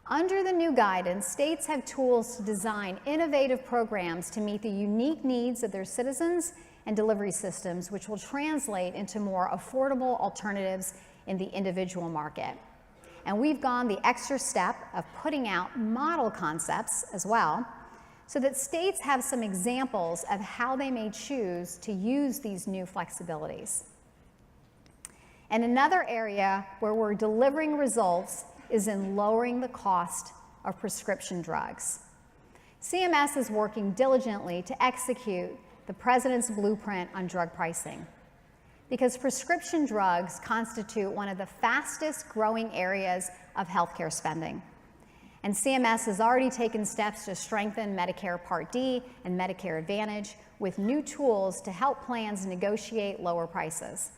Under the new guidance, states have tools to design innovative programs to meet the unique needs of their citizens and delivery systems, which will translate into more affordable alternatives in the individual market. And we've gone the extra step of putting out model concepts as well, so that states have some examples of how they may choose to use these new flexibilities. And another area where we're delivering results is in lowering the cost of prescription drugs. CMS is working diligently to execute the President's blueprint on drug pricing, because prescription drugs constitute one of the fastest growing areas of healthcare spending. And CMS has already taken steps to strengthen Medicare Part D and Medicare Advantage with new tools to help plans negotiate lower prices.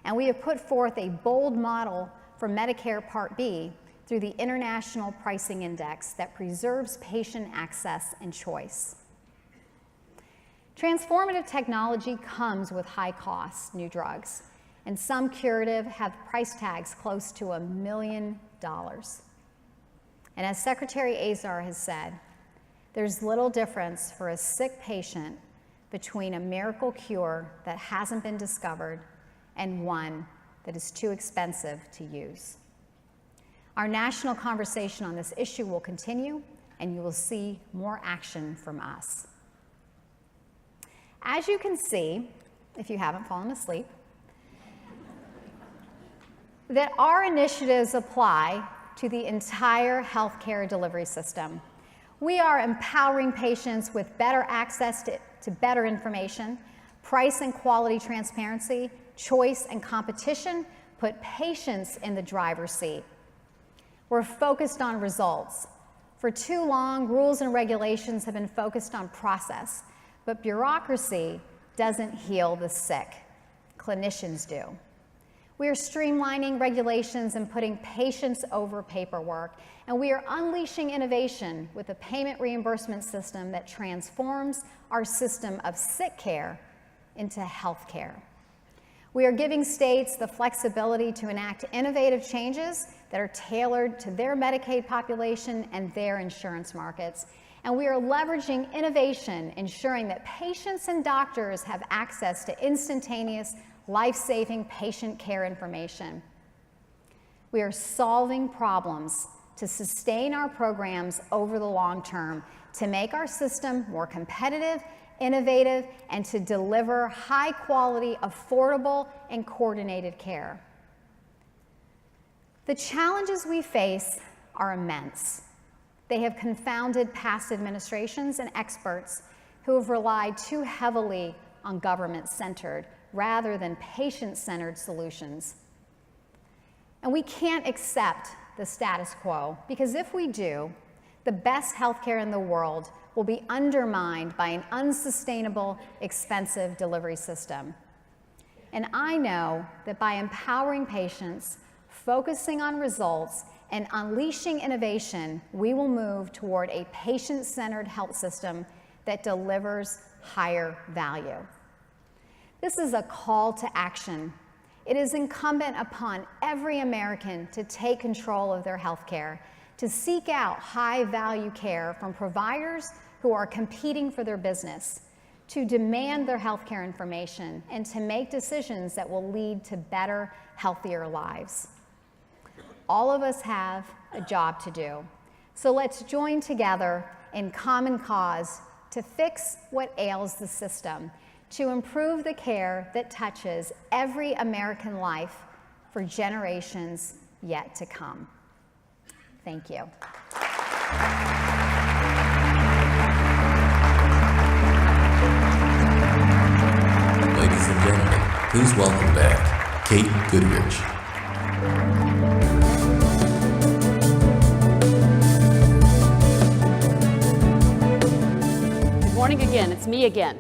And we have put forth a bold model for Medicare Part B through the International Pricing Index that preserves patient access and choice. Transformative technology comes with high costs, new drugs, and some curative have price tags close to $1 million. And as Secretary Azar has said, there's little difference for a sick patient between a miracle cure that hasn't been discovered and one that is too expensive to use. Our national conversation on this issue will continue, and you will see more action from us. As you can see, if you haven't fallen asleep, that our initiatives apply to the entire healthcare delivery system. We are empowering patients with better access to better information, price and quality transparency, choice and competition, put patients in the driver's seat. We're focused on results. For too long, rules and regulations have been focused on process, but bureaucracy doesn't heal the sick. Clinicians do. We are streamlining regulations and putting patients over paperwork, and we are unleashing innovation with a payment reimbursement system that transforms our system of sick care into health care. We are giving states the flexibility to enact innovative changes that are tailored to their Medicaid population and their insurance markets. And we are leveraging innovation, ensuring that patients and doctors have access to instantaneous, life-saving patient care information. We are solving problems to sustain our programs over the long term, to make our system more competitive, innovative, and to deliver high-quality, affordable, and coordinated care. The challenges we face are immense. They have confounded past administrations and experts who have relied too heavily on government-centered rather than patient-centered solutions. And we can't accept the status quo, because if we do, the best healthcare in the world will be undermined by an unsustainable, expensive delivery system. And I know that by empowering patients, focusing on results, and unleashing innovation, we will move toward a patient-centered health system that delivers higher value. This is a call to action. It is incumbent upon every American to take control of their health care, to seek out high-value care from providers who are competing for their business, to demand their health care information, and to make decisions that will lead to better, healthier lives. All of us have a job to do. So let's join together in common cause to fix what ails the system, to improve the care that touches every American life for generations yet to come. Thank you. Ladies and gentlemen, please welcome back Kate Goodrich. Good morning again. It's me again.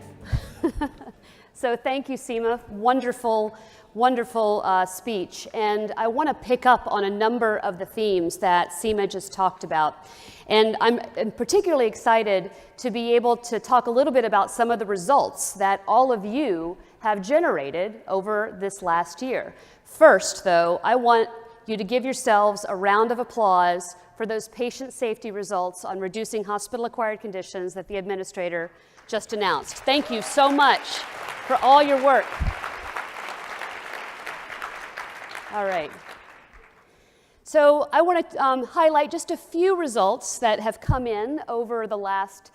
So thank you, Seema. Wonderful, wonderful speech. And I want to pick up on a number of the themes that Seema just talked about. And I'm particularly excited to be able to talk a little bit about some of the results that all of you have generated over this last year. First, though, I want you to give yourselves a round of applause for those patient safety results on reducing hospital-acquired conditions that the administrator just announced. Thank you so much for all your work. All right. So I want to highlight just a few results that have come in over the last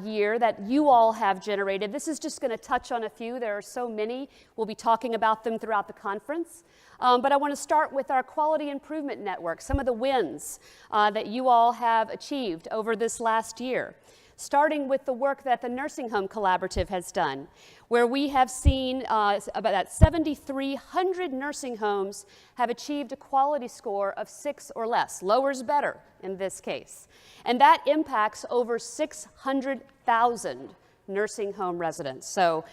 year that you all have generated. This is just going to touch on a few. There are so many. We'll be talking about them throughout the conference. But I want to start with our Quality Improvement Network, some of the wins that you all have achieved over this last year. Starting with the work that the Nursing Home Collaborative has done, where we have seen about 7,300 nursing homes have achieved a quality score of 6 or less. Lower's better in this case. And that impacts over 600,000 nursing home residents. So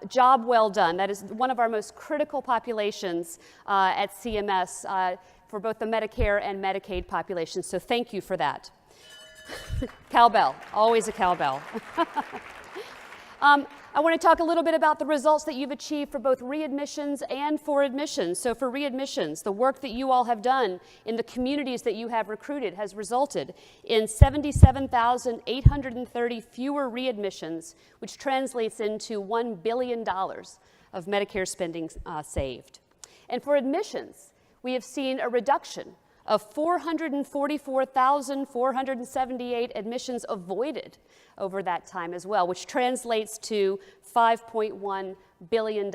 job well done. That is one of our most critical populations at CMS for both the Medicare and Medicaid populations. So thank you for that. Cowbell, always a cowbell. I want to talk a little bit about the results that you've achieved for both readmissions and for admissions. So for readmissions, the work that you all have done in the communities that you have recruited has resulted in 77,830 fewer readmissions, which translates into $1 billion of Medicare spending saved. And for admissions, we have seen a reduction of 444,478 admissions avoided over that time as well, which translates to $5.1 billion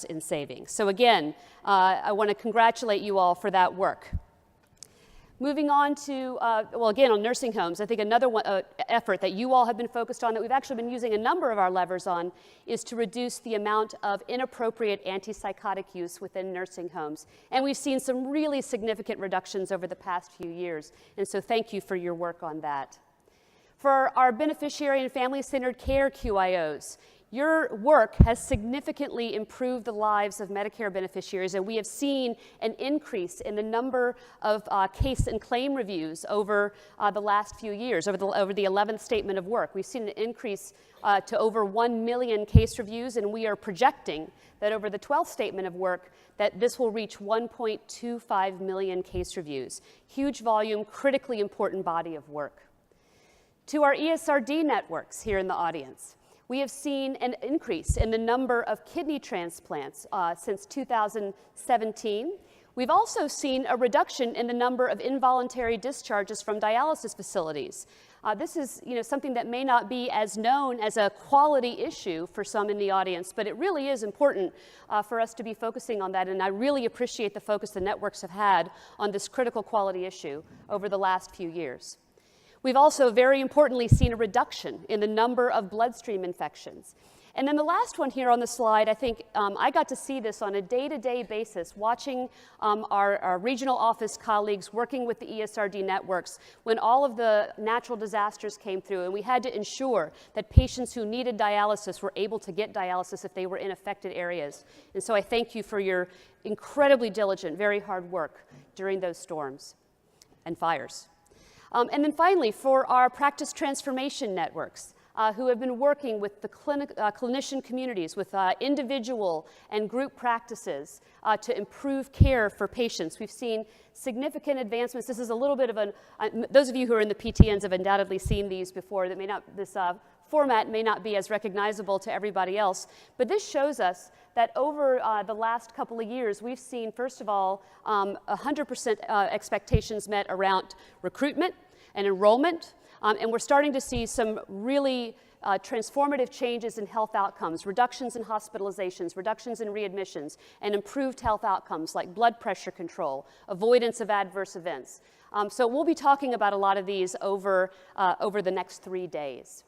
in savings. So again, I want to congratulate you all for that work. Moving on to, well, again, on nursing homes, I think another effort that you all have been focused on that we've actually been using a number of our levers on is to reduce the amount of inappropriate antipsychotic use within nursing homes. And we've seen some really significant reductions over the past few years. And so thank you for your work on that. For our beneficiary and family-centered care QIOs, your work has significantly improved the lives of Medicare beneficiaries, and we have seen an increase in the number of case and claim reviews over the last few years, over the 11th statement of work. We've seen an increase to over 1 million case reviews, and we are projecting that over the 12th statement of work that this will reach 1.25 million case reviews. Huge volume, critically important body of work. To our ESRD networks here in the audience, we have seen an increase in the number of kidney transplants since 2017. We've also seen a reduction in the number of involuntary discharges from dialysis facilities. This is something that may not be as known as a quality issue for some in the audience, but it really is important for us to be focusing on that, and I really appreciate the focus the networks have had on this critical quality issue over the last few years. We've also, very importantly, seen a reduction in the number of bloodstream infections. And then the last one here on the slide, I think I got to see this on a day-to-day basis, watching our regional office colleagues working with the ESRD networks when all of the natural disasters came through, and we had to ensure that patients who needed dialysis were able to get dialysis if they were in affected areas. And so I thank you for your incredibly diligent, very hard work during those storms and fires. And then finally, for our practice transformation networks, who have been working with the clinician communities, with individual and group practices to improve care for patients. We've seen significant advancements. This is a little bit of those of you who are in the PTNs have undoubtedly seen these before. That may not, this format may not be as recognizable to everybody else, but this shows us that over the last couple of years, we've seen, first of all, 100% expectations met around recruitment and enrollment, and we're starting to see some really transformative changes in health outcomes, reductions in hospitalizations, reductions in readmissions, and improved health outcomes like blood pressure control, avoidance of adverse events. So we'll be talking about a lot of these over the next 3 days.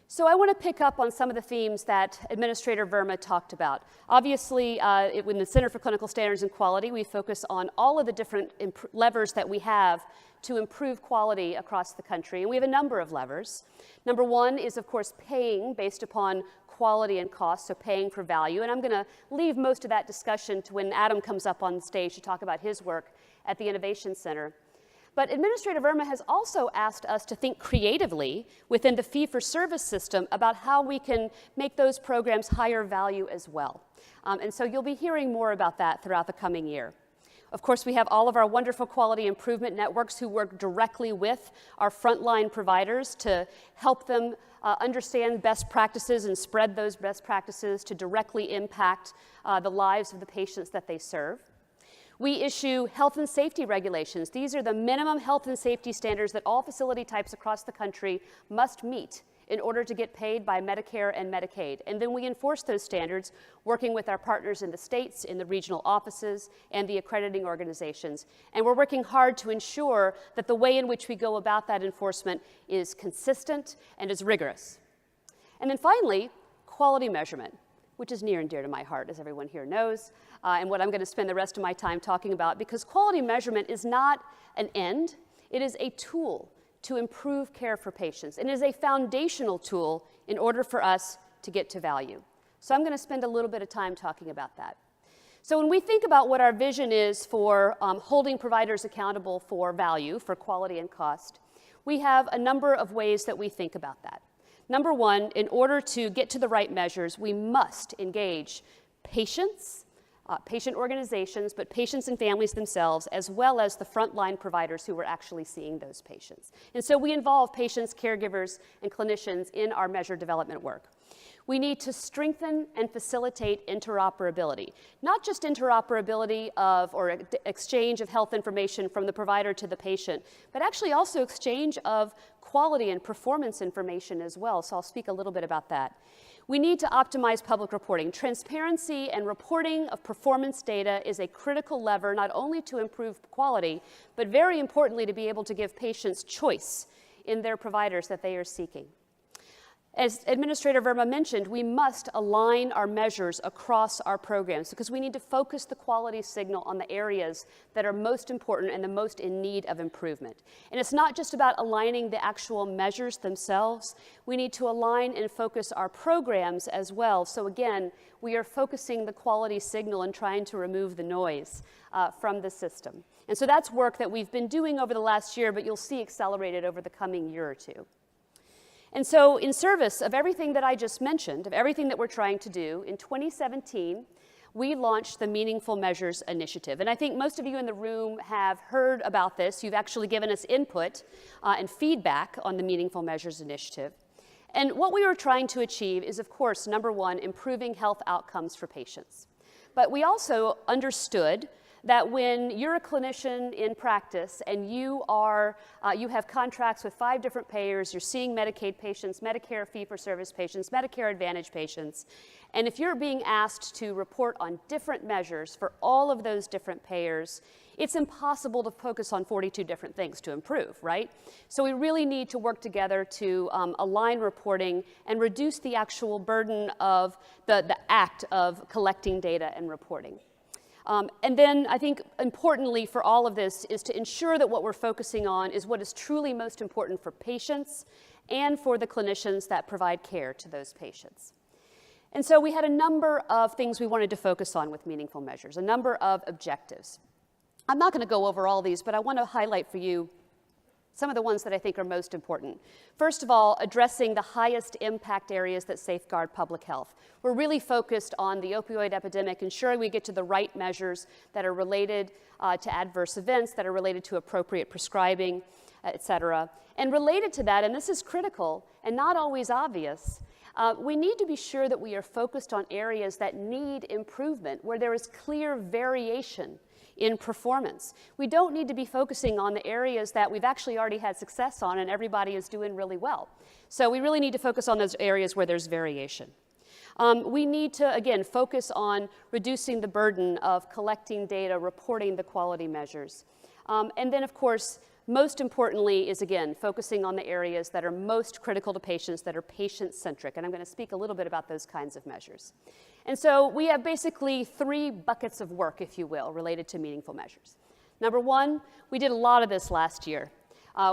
So I want to pick up on some of the themes that Administrator Verma talked about. Obviously, in the Center for Clinical Standards and Quality, we focus on all of the different levers that we have to improve quality across the country, and we have a number of levers. Number one is, of course, paying based upon quality and cost, so paying for value, and I'm going to leave most of that discussion to when Adam comes up on stage to talk about his work at the Innovation Center. But Administrator Verma has also asked us to think creatively within the fee-for-service system about how we can make those programs higher value as well. And so you'll be hearing more about that throughout the coming year. Of course, we have all of our wonderful quality improvement networks who work directly with our frontline providers to help them understand best practices and spread those best practices to directly impact the lives of the patients that they serve. We issue health and safety regulations. These are the minimum health and safety standards that all facility types across the country must meet in order to get paid by Medicare and Medicaid. And then we enforce those standards working with our partners in the states, in the regional offices, and the accrediting organizations. And we're working hard to ensure that the way in which we go about that enforcement is consistent and is rigorous. And then finally, quality measurement, which is near and dear to my heart, as everyone here knows, and what I'm going to spend the rest of my time talking about, because quality measurement is not an end, it is a tool to improve care for patients, and it is a foundational tool in order for us to get to value. So I'm going to spend a little bit of time talking about that. So when we think about what our vision is for holding providers accountable for value, for quality and cost, we have a number of ways that we think about that. Number one, in order to get to the right measures, we must engage patients, patient organizations, but patients and families themselves, as well as the frontline providers who are actually seeing those patients. And so we involve patients, caregivers, and clinicians in our measure development work. We need to strengthen and facilitate interoperability, not just interoperability of or exchange of health information from the provider to the patient, but actually also exchange of quality and performance information as well. So I'll speak a little bit about that. We need to optimize public reporting. Transparency and reporting of performance data is a critical lever not only to improve quality, but very importantly to be able to give patients choice in their providers that they are seeking. As Administrator Verma mentioned, we must align our measures across our programs because we need to focus the quality signal on the areas that are most important and the most in need of improvement. And it's not just about aligning the actual measures themselves. We need to align and focus our programs as well. So again, we are focusing the quality signal and trying to remove the noise from the system. And so that's work that we've been doing over the last year, but you'll see accelerated over the coming year or two. And so in service of everything that I just mentioned, of everything that we're trying to do, in 2017, we launched the Meaningful Measures Initiative. And I think most of you in the room have heard about this. You've actually given us input and feedback on the Meaningful Measures Initiative. And what we were trying to achieve is, of course, number one, improving health outcomes for patients. But we also understood that when you're a clinician in practice and you have contracts with 5 different payers, you're seeing Medicaid patients, Medicare fee-for-service patients, Medicare Advantage patients, and if you're being asked to report on different measures for all of those different payers, it's impossible to focus on 42 different things to improve, right? So we really need to work together to align reporting and reduce the actual burden of the act of collecting data and reporting. And then I think importantly for all of this is to ensure that what we're focusing on is what is truly most important for patients and for the clinicians that provide care to those patients. And so we had a number of things we wanted to focus on with Meaningful Measures, a number of objectives. I'm not going to go over all these, but I want to highlight for you Some of the ones that I think are most important. First of all, addressing the highest impact areas that safeguard public health. We're really focused on the opioid epidemic, ensuring we get to the right measures that are related to adverse events, that are related to appropriate prescribing, et cetera. And related to that, and this is critical and not always obvious, we need to be sure that we are focused on areas that need improvement, where there is clear variation in performance. We don't need to be focusing on the areas that we've actually already had success on and everybody is doing really well. So we really need to focus on those areas where there's variation. We need to, again, focus on reducing the burden of collecting data, reporting the quality measures. And then, of course, most importantly is, again, focusing on the areas that are most critical to patients, that are patient-centric. And I'm going to speak a little bit about those kinds of measures. And so we have basically 3 buckets of work, if you will, related to meaningful measures. Number 1, we did a lot of this last year.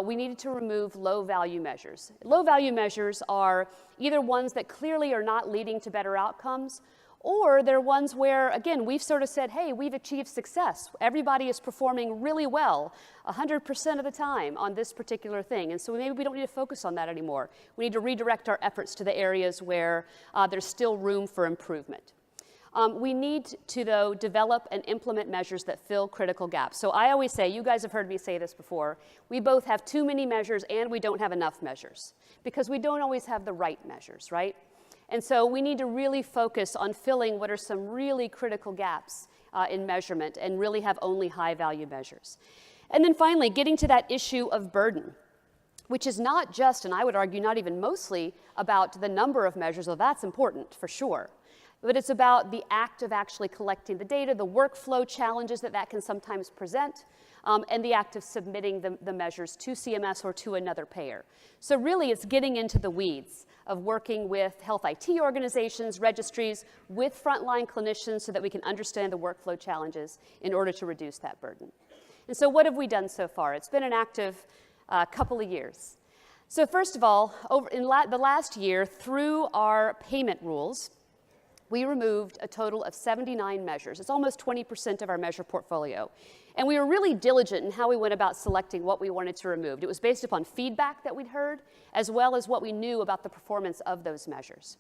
We needed to remove low-value measures. Low-value measures are either ones that clearly are not leading to better outcomes, or they're ones where, again, we've sort of said, hey, we've achieved success. Everybody is performing really well 100% of the time on this particular thing. And so maybe we don't need to focus on that anymore. We need to redirect our efforts to the areas where there's still room for improvement. We need to, though, develop and implement measures that fill critical gaps. So I always say, you guys have heard me say this before, we both have too many measures and we don't have enough measures because we don't always have the right measures, right? And so we need to really focus on filling what are some really critical gaps in measurement and really have only high-value measures. And then finally, getting to that issue of burden, which is not just, and I would argue not even mostly, about the number of measures, though that's important for sure, but it's about the act of actually collecting the data, the workflow challenges that can sometimes present, and the act of submitting the measures to CMS or to another payer. So really it's getting into the weeds of working with health IT organizations, registries, with frontline clinicians so that we can understand the workflow challenges in order to reduce that burden. And so what have we done so far? It's been an active couple of years. So first of all, the last year, through our payment rules, we removed a total of 79 measures. It's almost 20% of our measure portfolio. And we were really diligent in how we went about selecting what we wanted to remove. It was based upon feedback that we'd heard, as well as what we knew about the performance of those measures.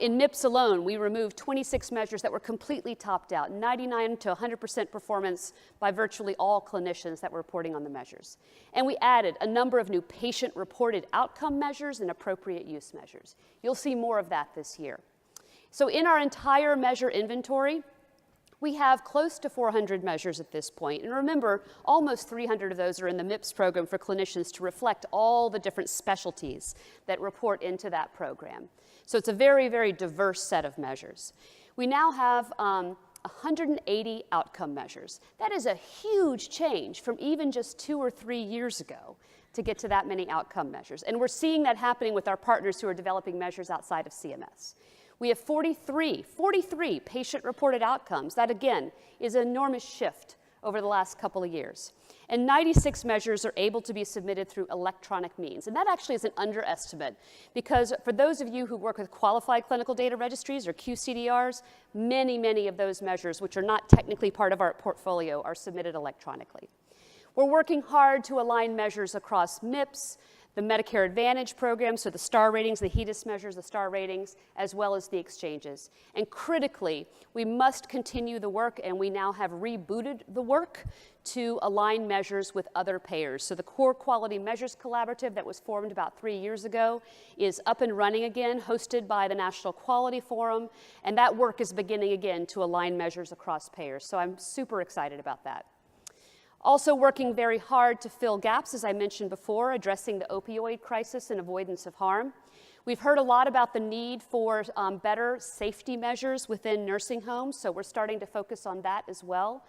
In MIPS alone, we removed 26 measures that were completely topped out, 99 to 100% performance by virtually all clinicians that were reporting on the measures. And we added a number of new patient-reported outcome measures and appropriate use measures. You'll see more of that this year. So in our entire measure inventory, we have close to 400 measures at this point. And remember, almost 300 of those are in the MIPS program for clinicians to reflect all the different specialties that report into that program. So it's a very, very diverse set of measures. We now have 180 outcome measures. That is a huge change from even just 2 or 3 years ago to get to that many outcome measures. And we're seeing that happening with our partners who are developing measures outside of CMS. We have 43 patient-reported outcomes. That, again, is an enormous shift over the last couple of years. And 96 measures are able to be submitted through electronic means. And that actually is an underestimate, because for those of you who work with qualified clinical data registries or QCDRs, many of those measures, which are not technically part of our portfolio, are submitted electronically. We're working hard to align measures across MIPS, the Medicare Advantage program, so the star ratings, the HEDIS measures, the star ratings, as well as the exchanges. And critically, we must continue the work, and we now have rebooted the work to align measures with other payers. So the Core Quality Measures Collaborative that was formed about 3 years ago is up and running again, hosted by the National Quality Forum, and that work is beginning again to align measures across payers. So I'm super excited about that. Also working very hard to fill gaps, as I mentioned before, addressing the opioid crisis and avoidance of harm. We've heard a lot about the need for better safety measures within nursing homes, so we're starting to focus on that as well.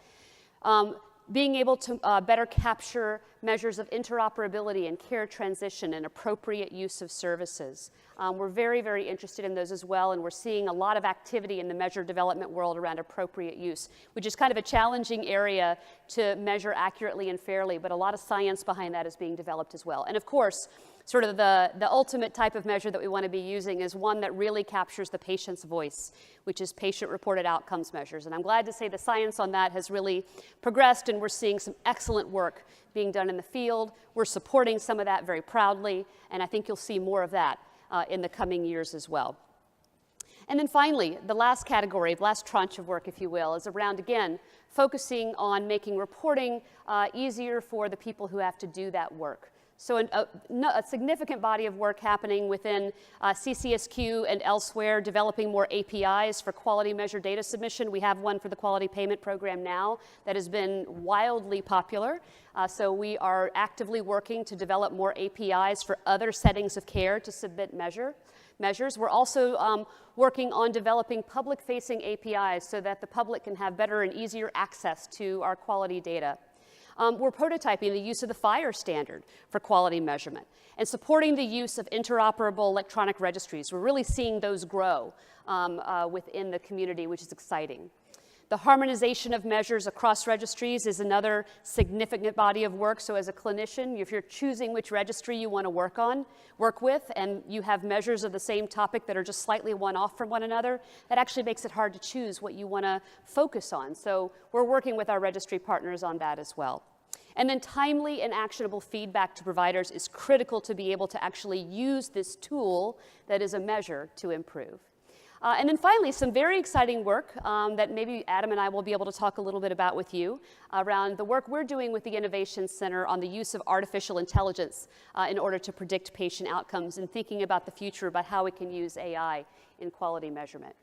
Being able to better capture measures of interoperability and care transition and appropriate use of services. We're very interested in those as well, and we're seeing a lot of activity in the measure development world around appropriate use, which is kind of a challenging area to measure accurately and fairly, but a lot of science behind that is being developed as well. And of course, sort of the ultimate type of measure that we want to be using is one that really captures the patient's voice, which is patient-reported outcomes measures. And I'm glad to say the science on that has really progressed, and we're seeing some excellent work being done in the field. We're supporting some of that very proudly, and I think you'll see more of that in the coming years as well. And then finally, the last category, the last tranche of work, if you will, is around, again, focusing on making reporting easier for the people who have to do that work. So a significant body of work happening within CCSQ and elsewhere, developing more APIs for quality measure data submission. We have one for the quality payment program now that has been wildly popular. So we are actively working to develop more APIs for other settings of care to submit measures. We're also working on developing public-facing APIs so that the public can have better and easier access to our quality data. We're prototyping the use of the FHIR standard for quality measurement and supporting the use of interoperable electronic registries. We're really seeing those grow within the community, which is exciting. The harmonization of measures across registries is another significant body of work. So as a clinician, if you're choosing which registry you want to work with, and you have measures of the same topic that are just slightly one off from one another, that actually makes it hard to choose what you want to focus on. So we're working with our registry partners on that as well. And then timely and actionable feedback to providers is critical to be able to actually use this tool that is a measure to improve. And then finally, some very exciting work that maybe Adam and I will be able to talk a little bit about with you around the work we're doing with the Innovation Center on the use of artificial intelligence in order to predict patient outcomes and thinking about the future about how we can use AI in quality measurement.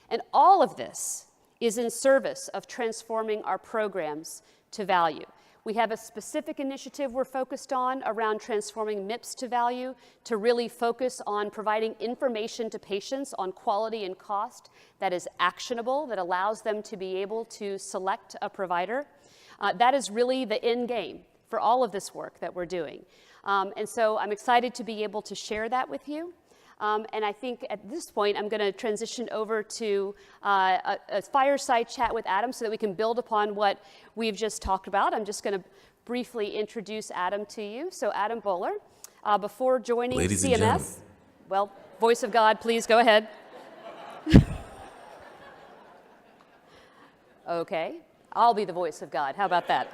And all of this is in service of transforming our programs to value. We have a specific initiative we're focused on around transforming MIPS to value to really focus on providing information to patients on quality and cost that is actionable, that allows them to be able to select a provider. That is really the end game for all of this work that we're doing. And so I'm excited to be able to share that with you. And I think at this point, I'm going to transition over to a fireside chat with Adam so that we can build upon what we've just talked about. I'm just going to briefly introduce Adam to you. So Adam Boehler, before joining Ladies and CMS, gentlemen. well, voice of God, please go ahead. Okay, I'll be the voice of God. How about that?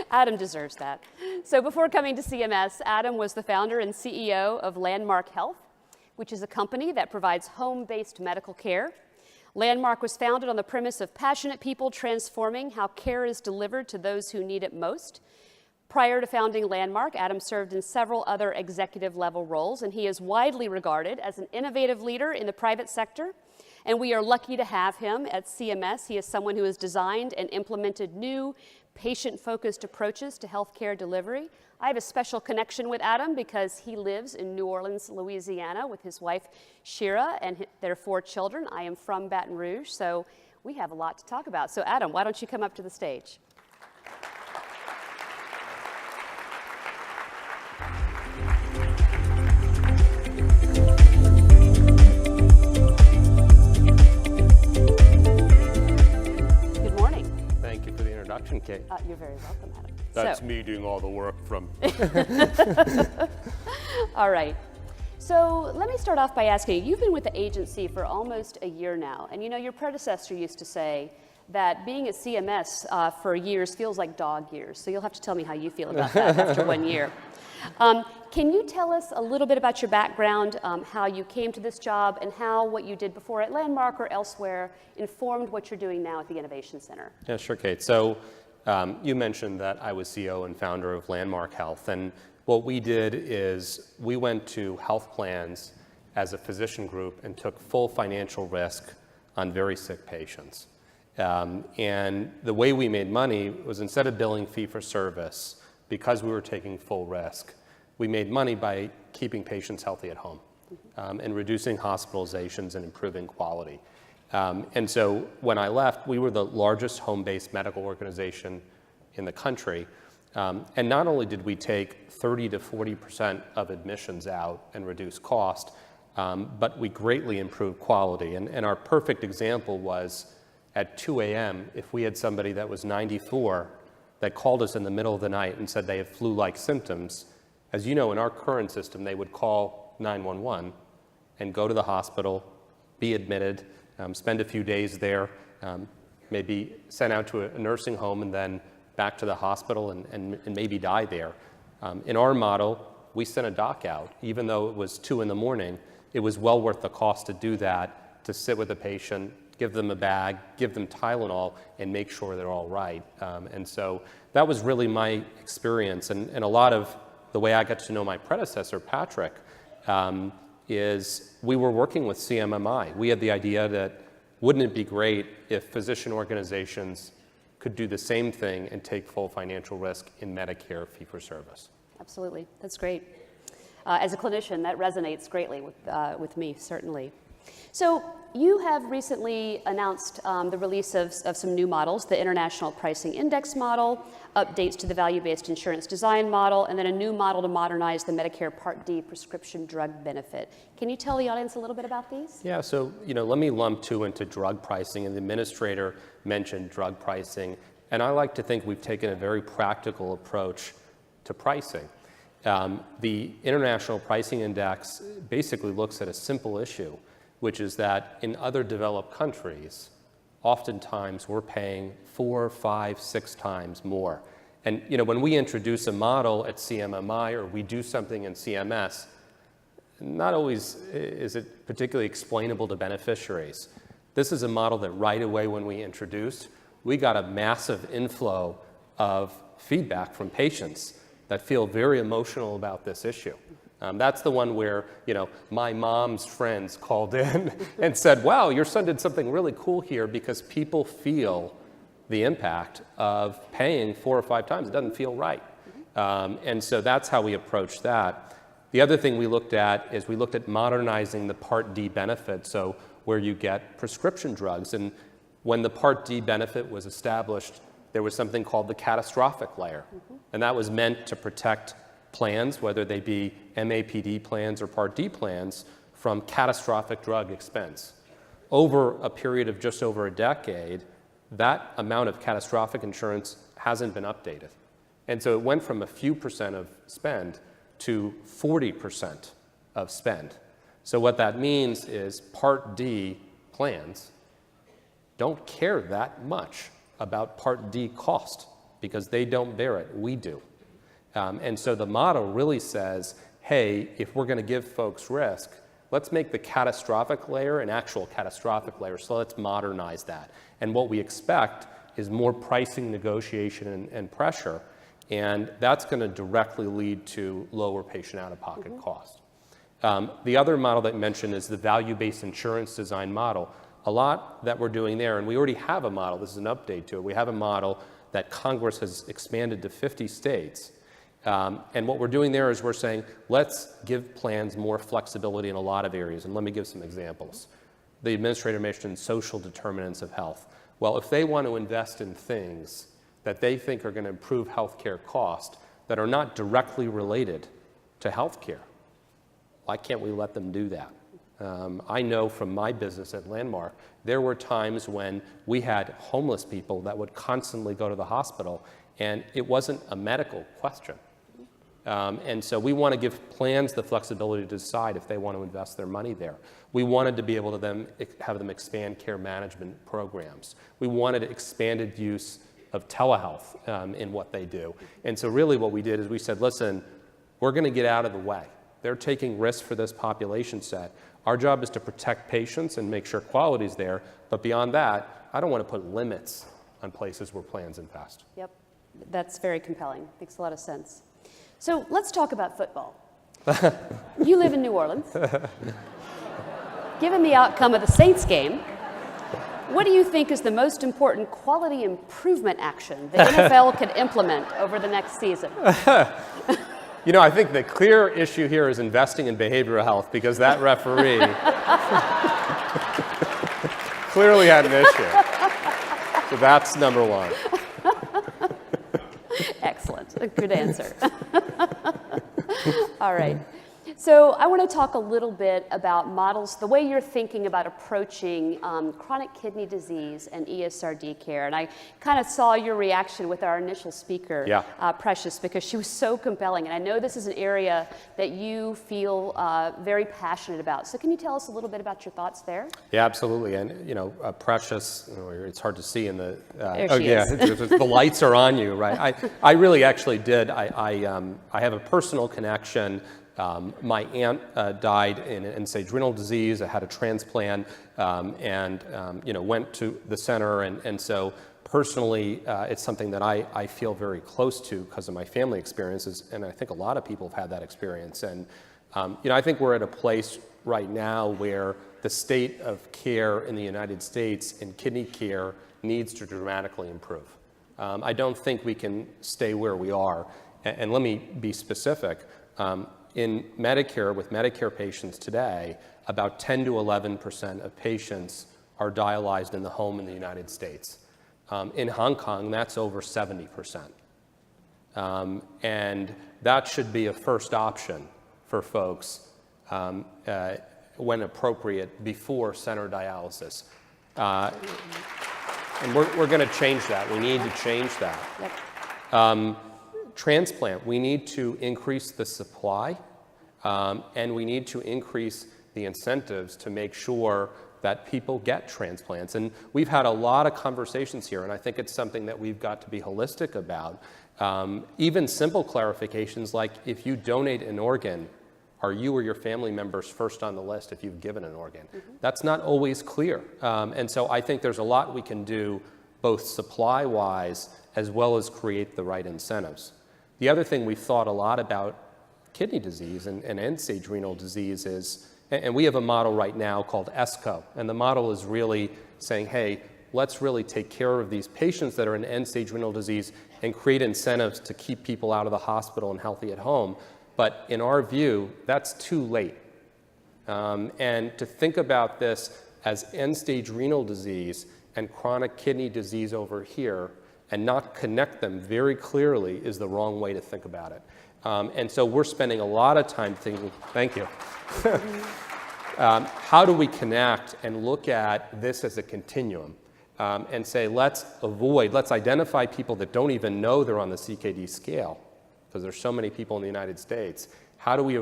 Adam deserves that. So before coming to CMS, Adam was the founder and CEO of Landmark Health, which is a company that provides home-based medical care. Landmark was founded on the premise of passionate people transforming how care is delivered to those who need it most. Prior to founding Landmark, Adam served in several other executive-level roles, and he is widely regarded as an innovative leader in the private sector. And we are lucky to have him at CMS. He is someone who has designed and implemented new patient-focused approaches to healthcare delivery. I have a special connection with Adam because he lives in New Orleans, Louisiana with his wife, Shira, and their 4 children. I am from Baton Rouge, so we have a lot to talk about. So Adam, why don't you come up to the stage? Kate. You're very welcome, Adam. That's me doing all the work from. All right. So let me start off by asking, you've been with the agency for almost a year now, and you know, your predecessor used to say that being at CMS for years feels like dog years. So you'll have to tell me how you feel about that after 1 year. Can you tell us a little bit about your background, how you came to this job, and how what you did before at Landmark or elsewhere informed what you're doing now at the Innovation Center? Yeah, sure, Kate. So you mentioned that I was CEO and founder of Landmark Health, and what we did is we went to health plans as a physician group and took full financial risk on very sick patients. And the way we made money was instead of billing fee-for-service, because we were taking full risk, we made money by keeping patients healthy at home and reducing hospitalizations and improving quality. And so when I left, we were the largest home-based medical organization in the country. And not only did we take 30 to 40% of admissions out and reduce cost, but we greatly improved quality. And our perfect example was at 2 a.m., if we had somebody that was 94 that called us in the middle of the night and said they have flu-like symptoms, as you know, in our current system, they would call 911 and go to the hospital, be admitted, spend a few days there, maybe sent out to a nursing home and then back to the hospital and maybe die there. In our model, we sent a doc out, even though it was 2 in the morning, it was well worth the cost to do that, to sit with the patient, give them a bag, give them Tylenol, and make sure they're all right. And so that was really my experience. And a lot of the way I got to know my predecessor, Patrick, is we were working with CMMI. We had the idea that wouldn't it be great if physician organizations could do the same thing and take full financial risk in Medicare fee-for-service? Absolutely, that's great. As a clinician, that resonates greatly with me, certainly. So you have recently announced the release of some new models, the International Pricing Index model, updates to the value-based insurance design model, and then a new model to modernize the Medicare Part D prescription drug benefit. Can you tell the audience a little bit about these? Yeah, so let me lump 2 into drug pricing, and the administrator mentioned drug pricing, and I like to think we've taken a very practical approach to pricing. The International Pricing Index basically looks at a simple issue, which is that in other developed countries, oftentimes we're paying 4, 5, 6 times more. And when we introduce a model at CMMI or we do something in CMS, not always is it particularly explainable to beneficiaries. This is a model that right away when we introduced, we got a massive inflow of feedback from patients that feel very emotional about this issue. That's the one where, my mom's friends called in and said, wow, your son did something really cool here, because people feel the impact of paying 4 or 5 times. It doesn't feel right. And so that's how we approach that. The other thing we looked at is we looked at modernizing the Part D benefit, so where you get prescription drugs. And when the Part D benefit was established, there was something called the catastrophic layer. And that was meant to protect plans, whether they be MAPD plans or Part D plans, from catastrophic drug expense. Over a period of just over a decade, that amount of catastrophic insurance hasn't been updated. And so it went from a few percent of spend to 40% of spend. So what that means is Part D plans don't care that much about Part D cost, because they don't bear it, we do. And so the model really says, hey, if we're going to give folks risk, let's make the catastrophic layer an actual catastrophic layer, so let's modernize that. And what we expect is more pricing negotiation and pressure, and that's going to directly lead to lower patient out-of-pocket cost. The other model that you mentioned is the value-based insurance design model. A lot that we're doing there, and we already have a model, this is an update to it, we have a model that Congress has expanded to 50 states. And what we're doing there is we're saying, let's give plans more flexibility in a lot of areas. And let me give some examples. The administrator mentioned social determinants of health. Well, if they want to invest in things that they think are going to improve healthcare cost that are not directly related to healthcare, why can't we let them do that? I know from my business at Landmark, there were times when we had homeless people that would constantly go to the hospital, and it wasn't a medical question. And so we want to give plans the flexibility to decide if they want to invest their money there. We wanted to be able to have them expand care management programs. We wanted expanded use of telehealth in what they do. And so really what we did is we said, listen, we're going to get out of the way. They're taking risks for this population set. Our job is to protect patients and make sure quality is there. But beyond that, I don't want to put limits on places where plans invest. Yep, that's very compelling. Makes a lot of sense. So let's talk about football. You live in New Orleans. Given the outcome of the Saints game, what do you think is the most important quality improvement action the NFL could implement over the next season? I think the clear issue here is investing in behavioral health, because that referee clearly had an issue. So that's number one. Excellent. A good answer. All right. So I want to talk a little bit about models, the way you're thinking about approaching chronic kidney disease and ESRD care. And I kind of saw your reaction with our initial speaker, Precious, because she was so compelling. And I know this is an area that you feel very passionate about. So can you tell us a little bit about your thoughts there? Yeah, absolutely. And, you know, Precious, it's hard to see in the, is. The lights are on you, right? I really actually did. I have a personal connection. My aunt died in end-stage renal disease. I had a transplant, and went to the center, and so personally, it's something that I feel very close to because of my family experiences, and I think a lot of people have had that experience. And I think we're at a place right now where the state of care in the United States in kidney care needs to dramatically improve. I don't think we can stay where we are, and let me be specific. In Medicare, with Medicare patients today, about 10 to 11% of patients are dialyzed in the home in the United States. In Hong Kong, that's over 70%. And that should be a first option for folks when appropriate before center dialysis. And we're going to change that. We need to change that. Yep. Transplant, we need to increase the supply, and we need to increase the incentives to make sure that people get transplants. And we've had a lot of conversations here, and I think it's something that we've got to be holistic about. Even simple clarifications like, if you donate an organ, are you or your family members first on the list if you've given an organ? Mm-hmm. That's not always clear. And so I think there's a lot we can do, both supply-wise as well as create the right incentives. The other thing we've thought a lot about kidney disease and end-stage renal disease is, and we have a model right now called ESCO, and the model is really saying, hey, let's really take care of these patients that are in end-stage renal disease and create incentives to keep people out of the hospital and healthy at home. But in our view, that's too late. And to think about this as end-stage renal disease and chronic kidney disease over here and not connect them very clearly is the wrong way to think about it. And so we're spending a lot of time thinking, thank you, how do we connect and look at this as a continuum and say, let's identify people that don't even know they're on the CKD scale, because there's so many people in the United States. How do we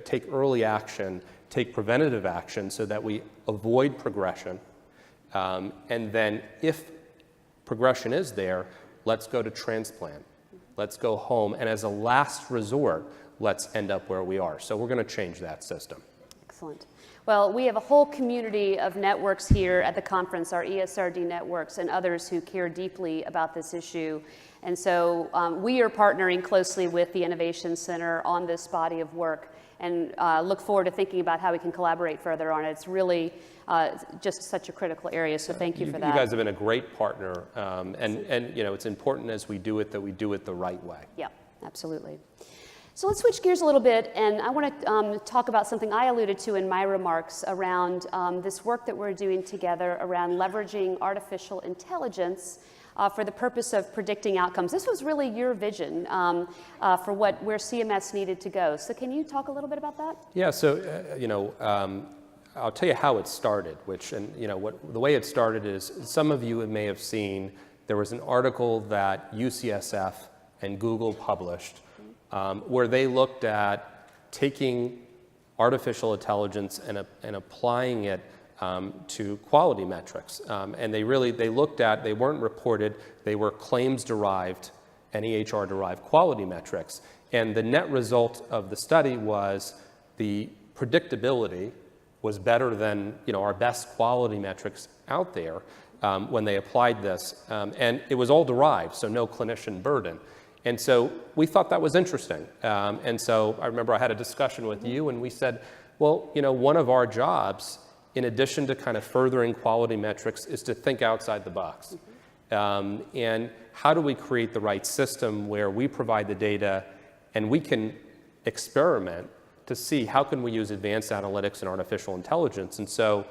take early action, take preventative action so that we avoid progression, and then if progression is there, let's go to transplant. Let's go home, and as a last resort, let's end up where we are. So we're going to change that system. Excellent. Well, we have a whole community of networks here at the conference, our ESRD networks and others who care deeply about this issue. And so we are partnering closely with the Innovation Center on this body of work, and look forward to thinking about how we can collaborate further on it. It's really just such a critical area, so thank you for that. You guys have been a great partner, and it's important as we do it that we do it the right way. Yeah, absolutely. So let's switch gears a little bit, and I want to talk about something I alluded to in my remarks around this work that we're doing together around leveraging artificial intelligence for the purpose of predicting outcomes. This was really your vision for where CMS needed to go. So can you talk a little bit about that? Yeah, so, I'll tell you how it started, the way it started is, some of you may have seen, there was an article that UCSF and Google published where they looked at taking artificial intelligence and applying it to quality metrics. And they looked at, they weren't reported, they were claims-derived and EHR-derived quality metrics. And the net result of the study was the predictability was better than our best quality metrics out there when they applied this. And it was all derived, so no clinician burden. And so we thought that was interesting. And so I remember I had a discussion with you, and we said, well, one of our jobs, in addition to kind of furthering quality metrics, is to think outside the box. And how do we create the right system where we provide the data and we can experiment to see how can we use advanced analytics and artificial intelligence. And so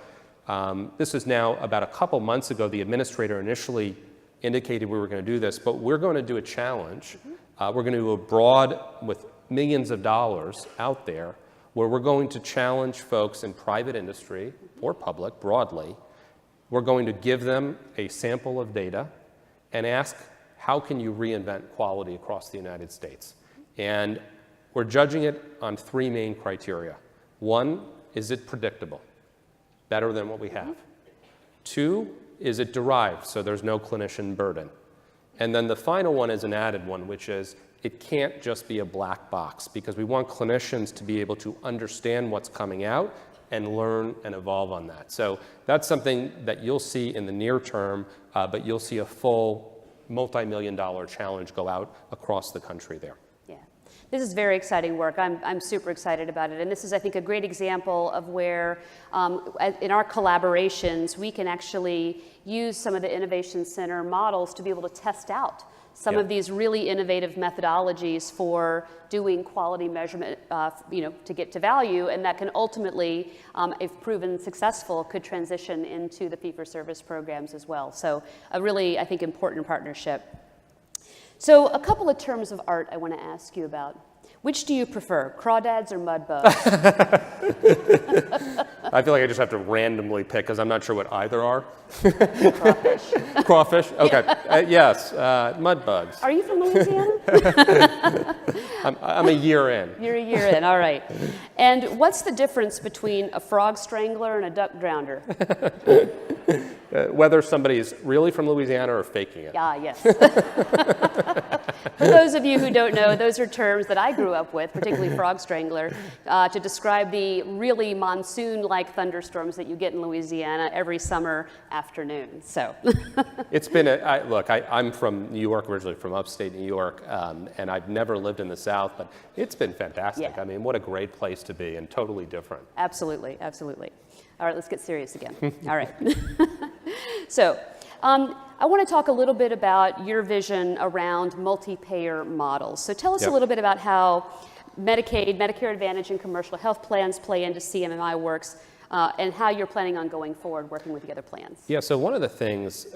this is now about a couple months ago, the administrator initially indicated we were going to do this, but we're going to do a challenge We're going to go abroad with millions of dollars out there where we're going to challenge folks in private industry or public broadly. We're going to give them a sample of data and ask, how can you reinvent quality across the United States? And we're judging it on 3 main criteria. 1, is it predictable? Better than what we have. 2, is it derived, so there's no clinician burden? And then the final one is an added one, which is it can't just be a black box, because we want clinicians to be able to understand what's coming out and learn and evolve on that. So that's something that you'll see in the near term, but you'll see a full multi-million-dollar challenge go out across the country there. Yeah, this is very exciting work. I'm super excited about it. And this is, I think, a great example of where in our collaborations, we can actually use some of the Innovation Center models to be able to test out some of these really innovative methodologies for doing quality measurement, to get to value, and that can ultimately, if proven successful, could transition into the fee-for-service programs as well. So a really, I think, important partnership. So a couple of terms of art I want to ask you about. Which do you prefer, crawdads or mud bugs? I feel like I just have to randomly pick because I'm not sure what either are. Crawfish. Crawfish? Okay. Yes. Mud bugs. Are you from Louisiana? I'm a year in. You're a year in, all right. And what's the difference between a frog strangler and a duck drowner? Whether somebody's really from Louisiana or faking it. Ah, yes. For those of you who don't know, those are terms that I grew up with, particularly frog strangler, to describe the really monsoon-like thunderstorms that you get in Louisiana every summer afternoon. So, it's been look. I'm from New York, originally from upstate New York, and I've never lived in the South, but it's been fantastic. Yeah. I mean, what a great place to be, and totally different. Absolutely, absolutely. All right, let's get serious again. All right. So, I want to talk a little bit about your vision around multi-payer models. So tell us a little bit about how Medicaid, Medicare Advantage, and commercial health plans play into CMMI works, and how you're planning on going forward working with the other plans. Yeah, so one of the things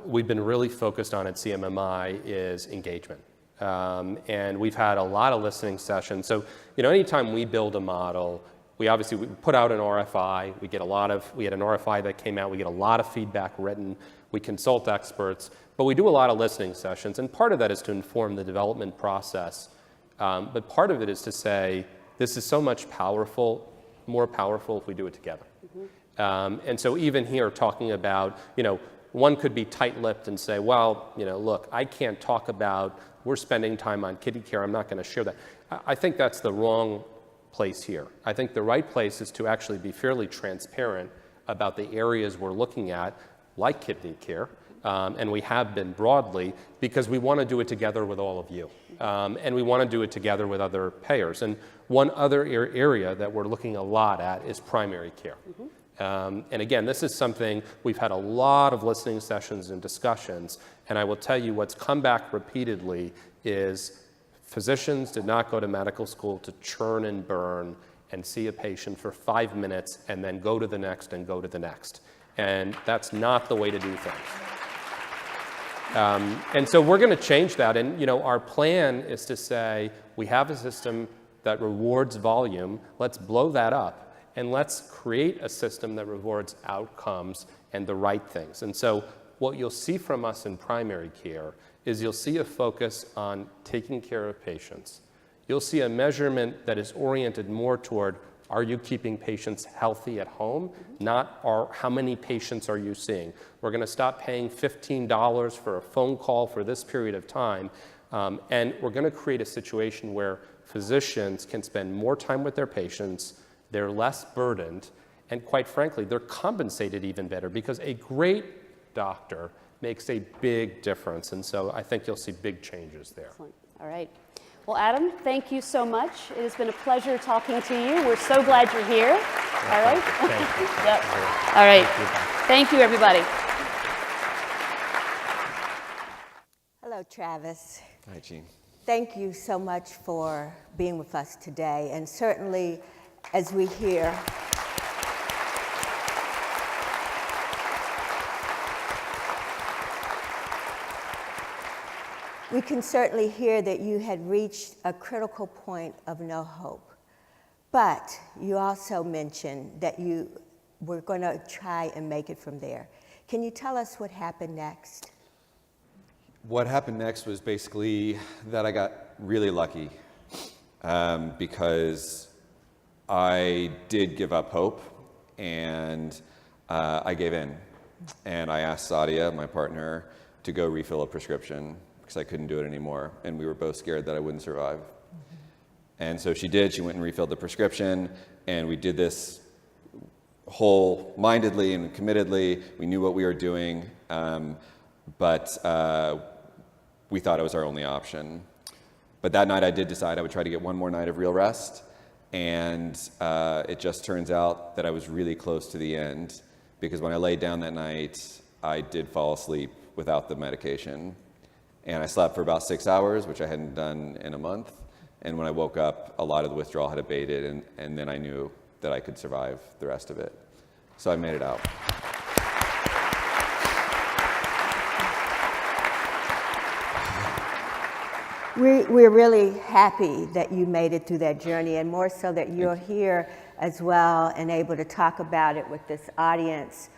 we've been really focused on at CMMI is engagement. And we've had a lot of listening sessions. So, anytime we build a model, we put out an RFI. We had an RFI that came out. We get a lot of feedback written. We consult experts, but we do a lot of listening sessions. And part of that is to inform the development process. But part of it is to say, this is so much more powerful if we do it together. Mm-hmm. And so even here talking about, one could be tight-lipped and say, well, look, I can't talk about, we're spending time on kiddie care. I'm not going to share that. I think that's the wrong place here. I think the right place is to actually be fairly transparent about the areas we're looking at, like kidney care, and we have been broadly, because we want to do it together with all of you. And we want to do it together with other payers. And one other area that we're looking a lot at is primary care. Mm-hmm. And again, this is something we've had a lot of listening sessions and discussions, and I will tell you what's come back repeatedly is physicians did not go to medical school to churn and burn and see a patient for 5 minutes and then go to the next and go to the next. And that's not the way to do things. And so we're going to change that. And our plan is to say we have a system that rewards volume. Let's blow that up, and let's create a system that rewards outcomes and the right things. And so what you'll see from us in primary care is you'll see a focus on taking care of patients. You'll see a measurement that is oriented more toward, are you keeping patients healthy at home? Not how many patients are you seeing? We're going to stop paying $15 for a phone call for this period of time, and we're going to create a situation where physicians can spend more time with their patients, they're less burdened, and quite frankly, they're compensated even better, because a great doctor makes a big difference. And so I think you'll see big changes there. Excellent. All right. Well, Adam, thank you so much. It has been a pleasure talking to you. We're so glad you're here. All right. Thank you. Yep. All right. Thank you, everybody. Hello, Travis. Hi, Jean. Thank you so much for being with us today. And certainly, as we hear, We can certainly hear that you had reached a critical point of no hope. But you also mentioned that you were going to try and make it from there. Can you tell us what happened next? What happened next was basically that I got really lucky because I did give up hope, and I gave in. And I asked Sadia, my partner, to go refill a prescription because I couldn't do it anymore, and we were both scared that I wouldn't survive. And so she did. She went and refilled the prescription, and we did this whole-mindedly and committedly. We knew what we were doing, but we thought it was our only option. But that night I did decide I would try to get one more night of real rest, and it just turns out that I was really close to the end, because when I laid down that night, I did fall asleep without the medication. And I slept for about 6 hours, which I hadn't done in a month. And when I woke up, a lot of the withdrawal had abated, and then I knew that I could survive the rest of it. So I made it out. We're really happy that you made it through that journey, and more so that you're here as well and able to talk about it with this audience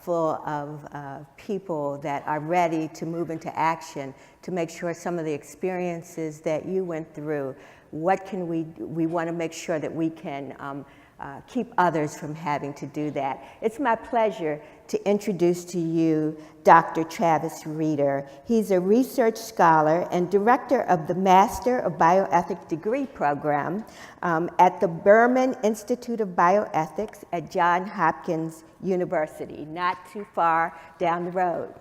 full of people that are ready to move into action to make sure some of the experiences that you went through, what can we want to make sure that we can keep others from having to do that. It's my pleasure to introduce to you Dr. Travis Rieder. He's a research scholar and director of the Master of Bioethics degree program at the Berman Institute of Bioethics at Johns Hopkins University, not too far down the road.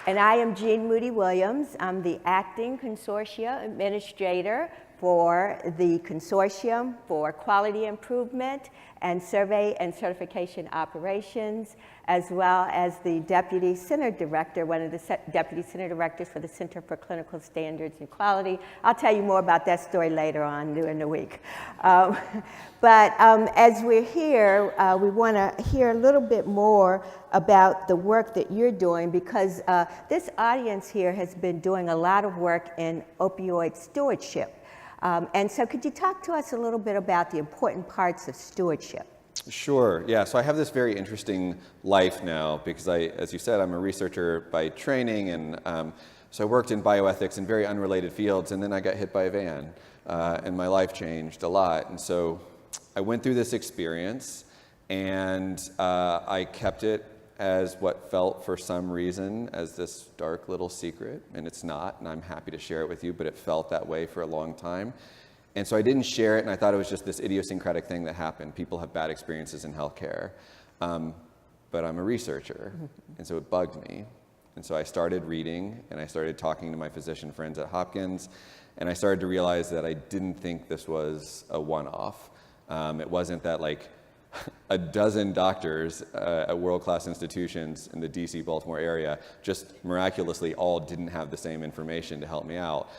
And I am Jean Moody-Williams. I'm the acting consortia administrator for the Consortium for Quality Improvement and Survey and Certification Operations, as well as the Deputy Center Director, one of the Deputy Center Directors for the Center for Clinical Standards and Quality. I'll tell you more about that story later on during the week. But as we're here, we want to hear a little bit more about the work that you're doing, because this audience here has been doing a lot of work in opioid stewardship. And so could you talk to us a little bit about the important parts of stewardship? Sure, yeah, so I have this very interesting life now because as you said, I'm a researcher by training, and so I worked in bioethics in very unrelated fields, and then I got hit by a van, and my life changed a lot. And so I went through this experience, and I kept it as what felt for some reason as this dark little secret, and it's not, and I'm happy to share it with you, but it felt that way for a long time. And so I didn't share it, and I thought it was just this idiosyncratic thing that happened. People have bad experiences in healthcare, but I'm a researcher, and so it bugged me. And so I started reading, and I started talking to my physician friends at Hopkins, and I started to realize that I didn't think this was a one-off. It wasn't that like a dozen doctors at world-class institutions in the DC, Baltimore area just miraculously all didn't have the same information to help me out.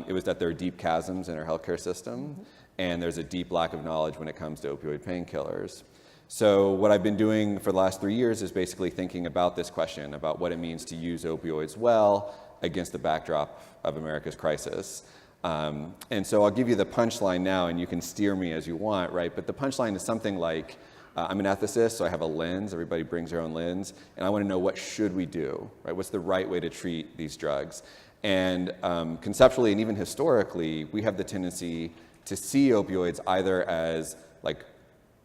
It was that there are deep chasms in our healthcare system, and there's a deep lack of knowledge when it comes to opioid painkillers. So what I've been doing for the last 3 years is basically thinking about this question, about what it means to use opioids well against the backdrop of America's crisis. And so I'll give you the punchline now, and you can steer me as you want, right? But the punchline is something like, I'm an ethicist, so I have a lens. Everybody brings their own lens. And I want to know, what should we do, right? What's the right way to treat these drugs? And conceptually and even historically, we have the tendency to see opioids either as like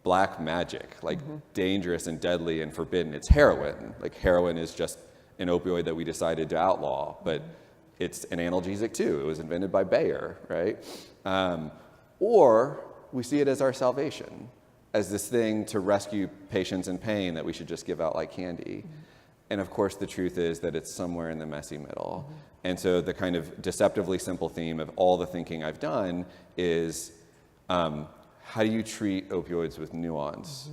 black magic, like dangerous and deadly and forbidden. It's heroin. Like heroin is just an opioid that we decided to outlaw, but it's an analgesic too. It was invented by Bayer, right? Or we see it as our salvation, as this thing to rescue patients in pain that we should just give out like candy. And of course, the truth is that it's somewhere in the messy middle. And so the kind of deceptively simple theme of all the thinking I've done is, how do you treat opioids with nuance?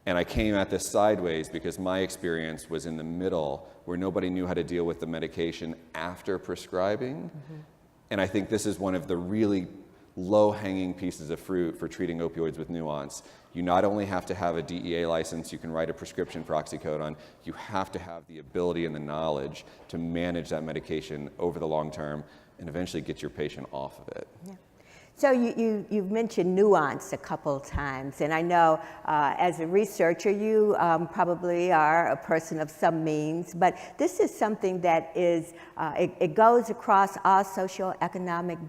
And I came at this sideways because my experience was in the middle, where nobody knew how to deal with the medication after prescribing. And I think this is one of the really low-hanging pieces of fruit for treating opioids with nuance. You not only have to have a DEA license, you can write a prescription for oxycodone, you have to have the ability and the knowledge to manage that medication over the long term and eventually get your patient off of it. Yeah. So you've mentioned nuance a couple times, and I know as a researcher you probably are a person of some means, but this is something that is, it goes across all socioeconomic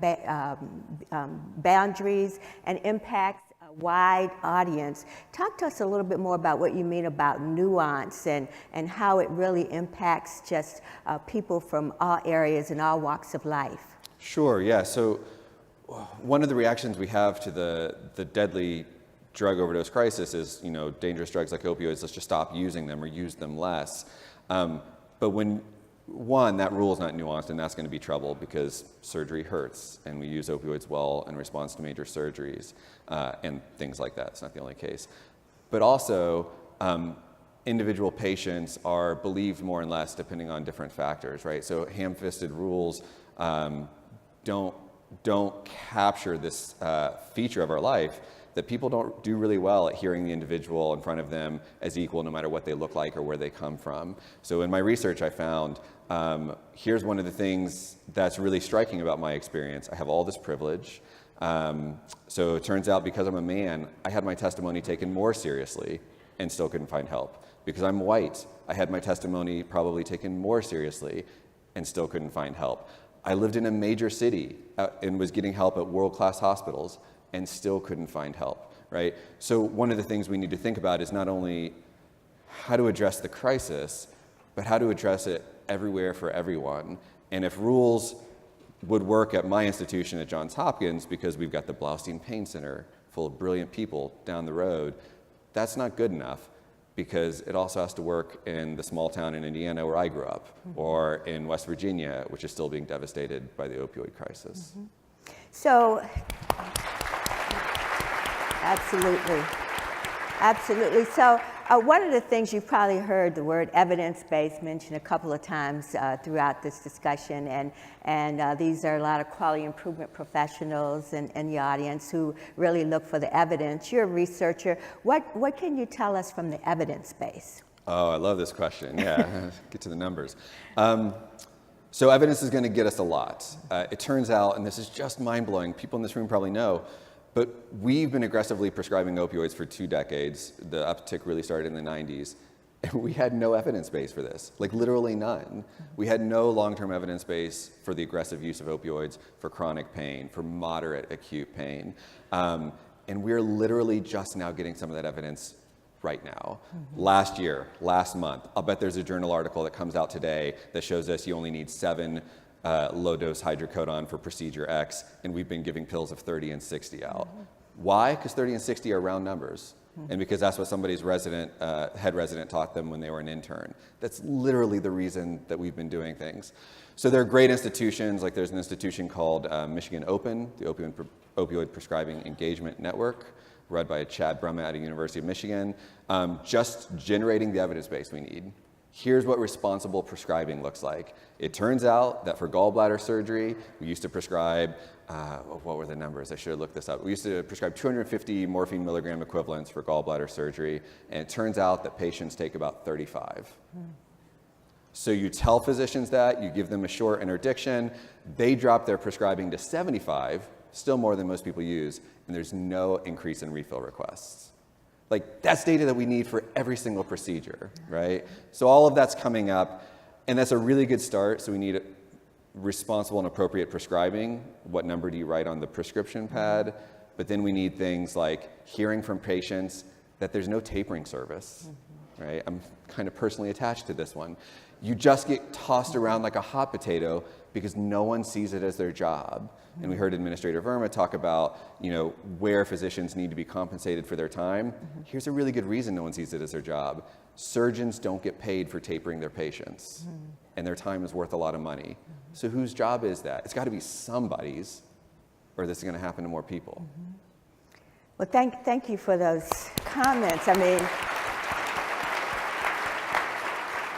boundaries and impacts a wide audience. Talk to us a little bit more about what you mean about nuance and how it really impacts just people from all areas and all walks of life. Sure, yeah. So one of the reactions we have to the deadly drug overdose crisis is, you know, dangerous drugs like opioids, let's just stop using them or use them less. But when, one, that rule is not nuanced, and that's going to be trouble because surgery hurts, and we use opioids well in response to major surgeries and things like that. It's not the only case. But also, individual patients are believed more and less depending on different factors, right? So ham-fisted rules don't capture this feature of our life that people don't do really well at hearing the individual in front of them as equal no matter what they look like or where they come from. So in my research I found, here's one of the things that's really striking about my experience. I have all this privilege. So it turns out because I'm a man, I had my testimony taken more seriously and still couldn't find help. Because I'm white, I had my testimony probably taken more seriously and still couldn't find help. I lived in a major city and was getting help at world-class hospitals and still couldn't find help, right? So one of the things we need to think about is not only how to address the crisis, but how to address it everywhere for everyone. And if rules would work at my institution at Johns Hopkins because we've got the Blaustein Pain Center full of brilliant people down the road, that's not good enough, because it also has to work in the small town in Indiana where I grew up, or in West Virginia, which is still being devastated by the opioid crisis. So, absolutely. Absolutely. So one of the things you've probably heard the word evidence-based mentioned a couple of times throughout this discussion, and these are a lot of quality improvement professionals in the audience who really look for the evidence. You're a researcher. What can you tell us from the evidence base? Oh, I love this question. Yeah, get to the numbers. So evidence is going to get us a lot. It turns out, and this is just mind-blowing, people in this room probably know, but we've been aggressively prescribing opioids for 2 decades. The uptick really started in the 90s. And we had no evidence base for this, like literally none. We had no long-term evidence base for the aggressive use of opioids for chronic pain, for moderate acute pain. And we're literally just now getting some of that evidence right now. Last year, last month, I'll bet there's a journal article that comes out today that shows us you only need 7 low-dose hydrocodone for procedure X, and we've been giving pills of 30 and 60 out. Why? Because 30 and 60 are round numbers, and because that's what somebody's head resident taught them when they were an intern. That's literally the reason that we've been doing things. So there are great institutions, like there's an institution called Michigan Open, the Opioid Prescribing Engagement Network, run by Chad Verma at the University of Michigan, just generating the evidence base we need. Here's what responsible prescribing looks like. It turns out that for gallbladder surgery, we used to prescribe, what were the numbers? I should have looked this up. We used to prescribe 250 morphine milligram equivalents for gallbladder surgery, and it turns out that patients take about 35. So you tell physicians that, you give them a short interdiction, they drop their prescribing to 75, still more than most people use, and there's no increase in refill requests. Like, that's data that we need for every single procedure, right? So all of that's coming up, and that's a really good start. So we need responsible and appropriate prescribing. What number do you write on the prescription pad? But then we need things like hearing from patients that there's no tapering service, right? I'm kind of personally attached to this one. You just get tossed around like a hot potato because no one sees it as their job. And we heard Administrator Verma talk about, you know, where physicians need to be compensated for their time. Here's a really good reason no one sees it as their job. Surgeons don't get paid for tapering their patients, and their time is worth a lot of money. So whose job is that? It's got to be somebody's, or this is going to happen to more people. Well, thank you for those comments. I mean,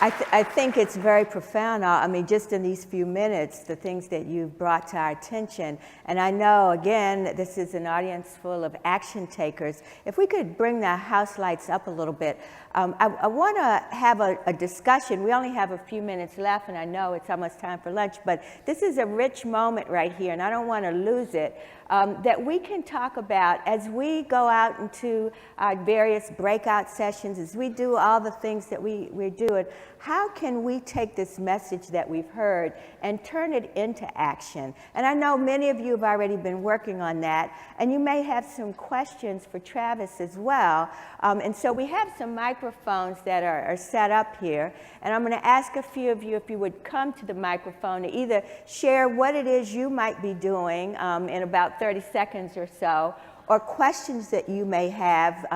I think it's very profound. I mean, just in these few minutes, the things that you've brought to our attention. And I know, again, this is an audience full of action takers. If we could bring the house lights up a little bit, I want to have a discussion. We only have a few minutes left, and I know it's almost time for lunch, but this is a rich moment right here, and I don't want to lose it. That we can talk about as we go out into our various breakout sessions, as we do all the things that we're doing, how can we take this message that we've heard and turn it into action? And I know many of you have already been working on that, and you may have some questions for Travis as well. And so we have some microphones that are set up here, and I'm going to ask a few of you if you would come to the microphone to either share what it is you might be doing in about 30 seconds or so, or questions that you may have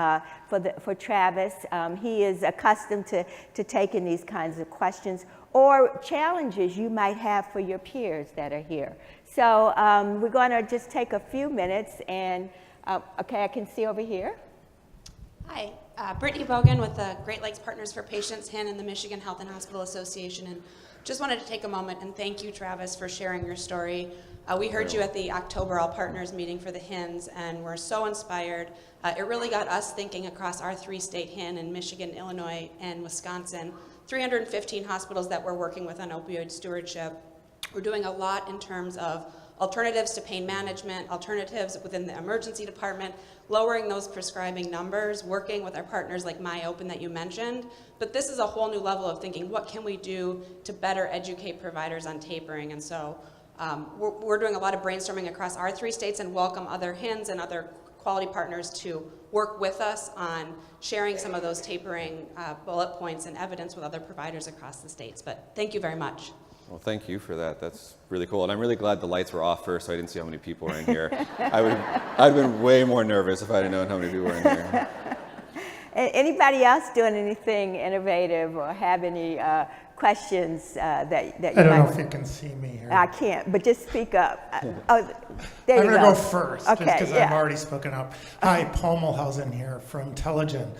for Travis. He is accustomed to taking these kinds of questions, or challenges you might have for your peers that are here. So we're going to just take a few minutes, and okay, I can see over here. Hi, Brittany Bogan with the Great Lakes Partners for Patients, HIN, and the Michigan Health and Hospital Association. And just wanted to take a moment and thank you, Travis, for sharing your story. We heard you at the October All Partners meeting for the HINs, and we're so inspired. It really got us thinking across our 3-state HIN in Michigan, Illinois, and Wisconsin, 315 hospitals that we're working with on opioid stewardship. We're doing a lot in terms of alternatives to pain management, alternatives within the emergency department, lowering those prescribing numbers, working with our partners like MyOpen that you mentioned. But this is a whole new level of thinking, what can we do to better educate providers on tapering? And so we're doing a lot of brainstorming across our 3 states and welcome other HINs and other quality partners to work with us on sharing some of those tapering bullet points and evidence with other providers across the states. But thank you very much. Well, thank you for that. That's really cool. And I'm really glad the lights were off first, so I didn't see how many people were in here. I'd been way more nervous if I'd have known how many people were in here. Anybody else doing anything innovative or have any questions that you might? I don't know if you can see me here. I can't, but just speak up. Oh, there you go. I'm going to go first, okay, just because yeah. I've already spoken up. Hi, Paul Mulhausen here from Telegen.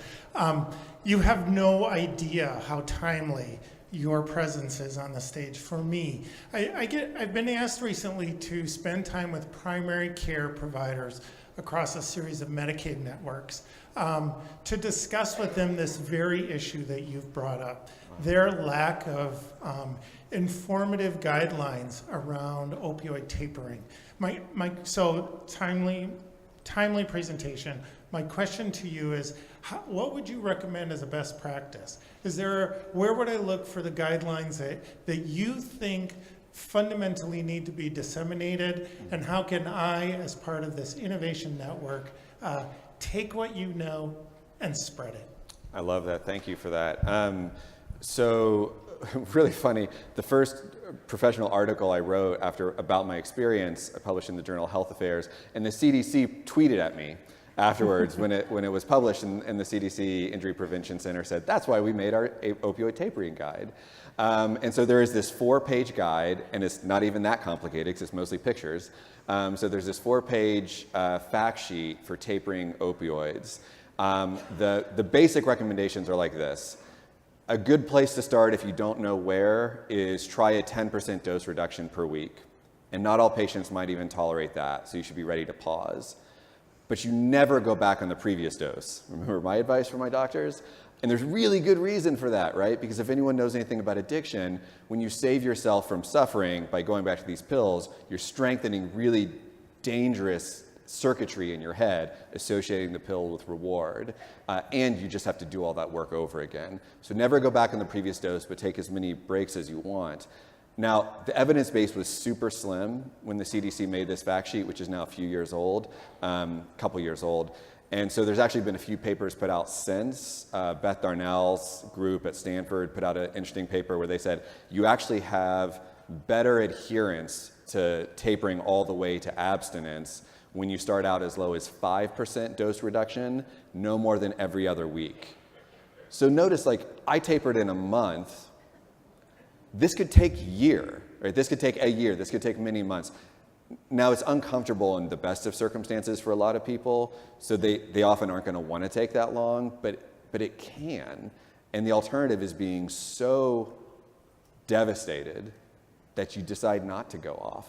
You have no idea how timely your presence is on the stage for me. I've been asked recently to spend time with primary care providers across a series of Medicaid networks to discuss with them this very issue that you've brought up, their lack of informative guidelines around opioid tapering. So timely presentation. My question to you is, what would you recommend as a best practice? Where would I look for the guidelines that you think fundamentally need to be disseminated, and how can I, as part of this innovation network, take what you know and spread it? I love that. Thank you for that. So really funny, the first professional article I wrote about my experience, I published in the journal Health Affairs, and the CDC tweeted at me afterwards when it was published, and the CDC Injury Prevention Center said, that's why we made our opioid tapering guide. And so there is this 4-page guide, and it's not even that complicated because it's mostly pictures. So there's this 4-page fact sheet for tapering opioids. The basic recommendations are like this. A good place to start if you don't know where is try a 10% dose reduction per week. And not all patients might even tolerate that, so you should be ready to pause. But you never go back on the previous dose. Remember my advice for my doctors? And there's really good reason for that, right? Because if anyone knows anything about addiction, when you save yourself from suffering by going back to these pills, you're strengthening really dangerous circuitry in your head associating the pill with reward. And you just have to do all that work over again. So never go back on the previous dose, but take as many breaks as you want. Now, the evidence base was super slim when the CDC made this fact sheet, which is now a few years old, couple years old. And so there's actually been a few papers put out since. Beth Darnell's group at Stanford put out an interesting paper where they said, you actually have better adherence to tapering all the way to abstinence when you start out as low as 5% dose reduction, no more than every other week. So notice, like, I tapered in a month. This could take a year, right? This could take a year. This could take many months. Now, it's uncomfortable in the best of circumstances for a lot of people, so they often aren't going to want to take that long, but it can. And the alternative is being so devastated that you decide not to go off,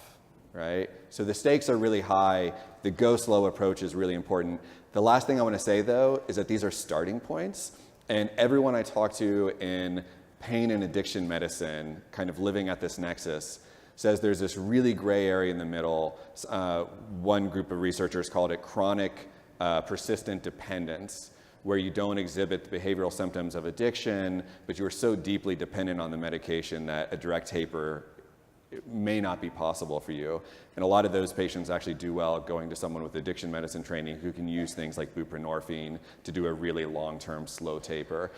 right? So the stakes are really high. The go slow approach is really important. The last thing I want to say, though, is that these are starting points. And everyone I talk to in pain and addiction medicine, kind of living at this nexus, says there's this really gray area in the middle. One group of researchers called it chronic persistent dependence, where you don't exhibit the behavioral symptoms of addiction, but you're so deeply dependent on the medication that a direct taper may not be possible for you. And a lot of those patients actually do well going to someone with addiction medicine training who can use things like buprenorphine to do a really long-term slow taper.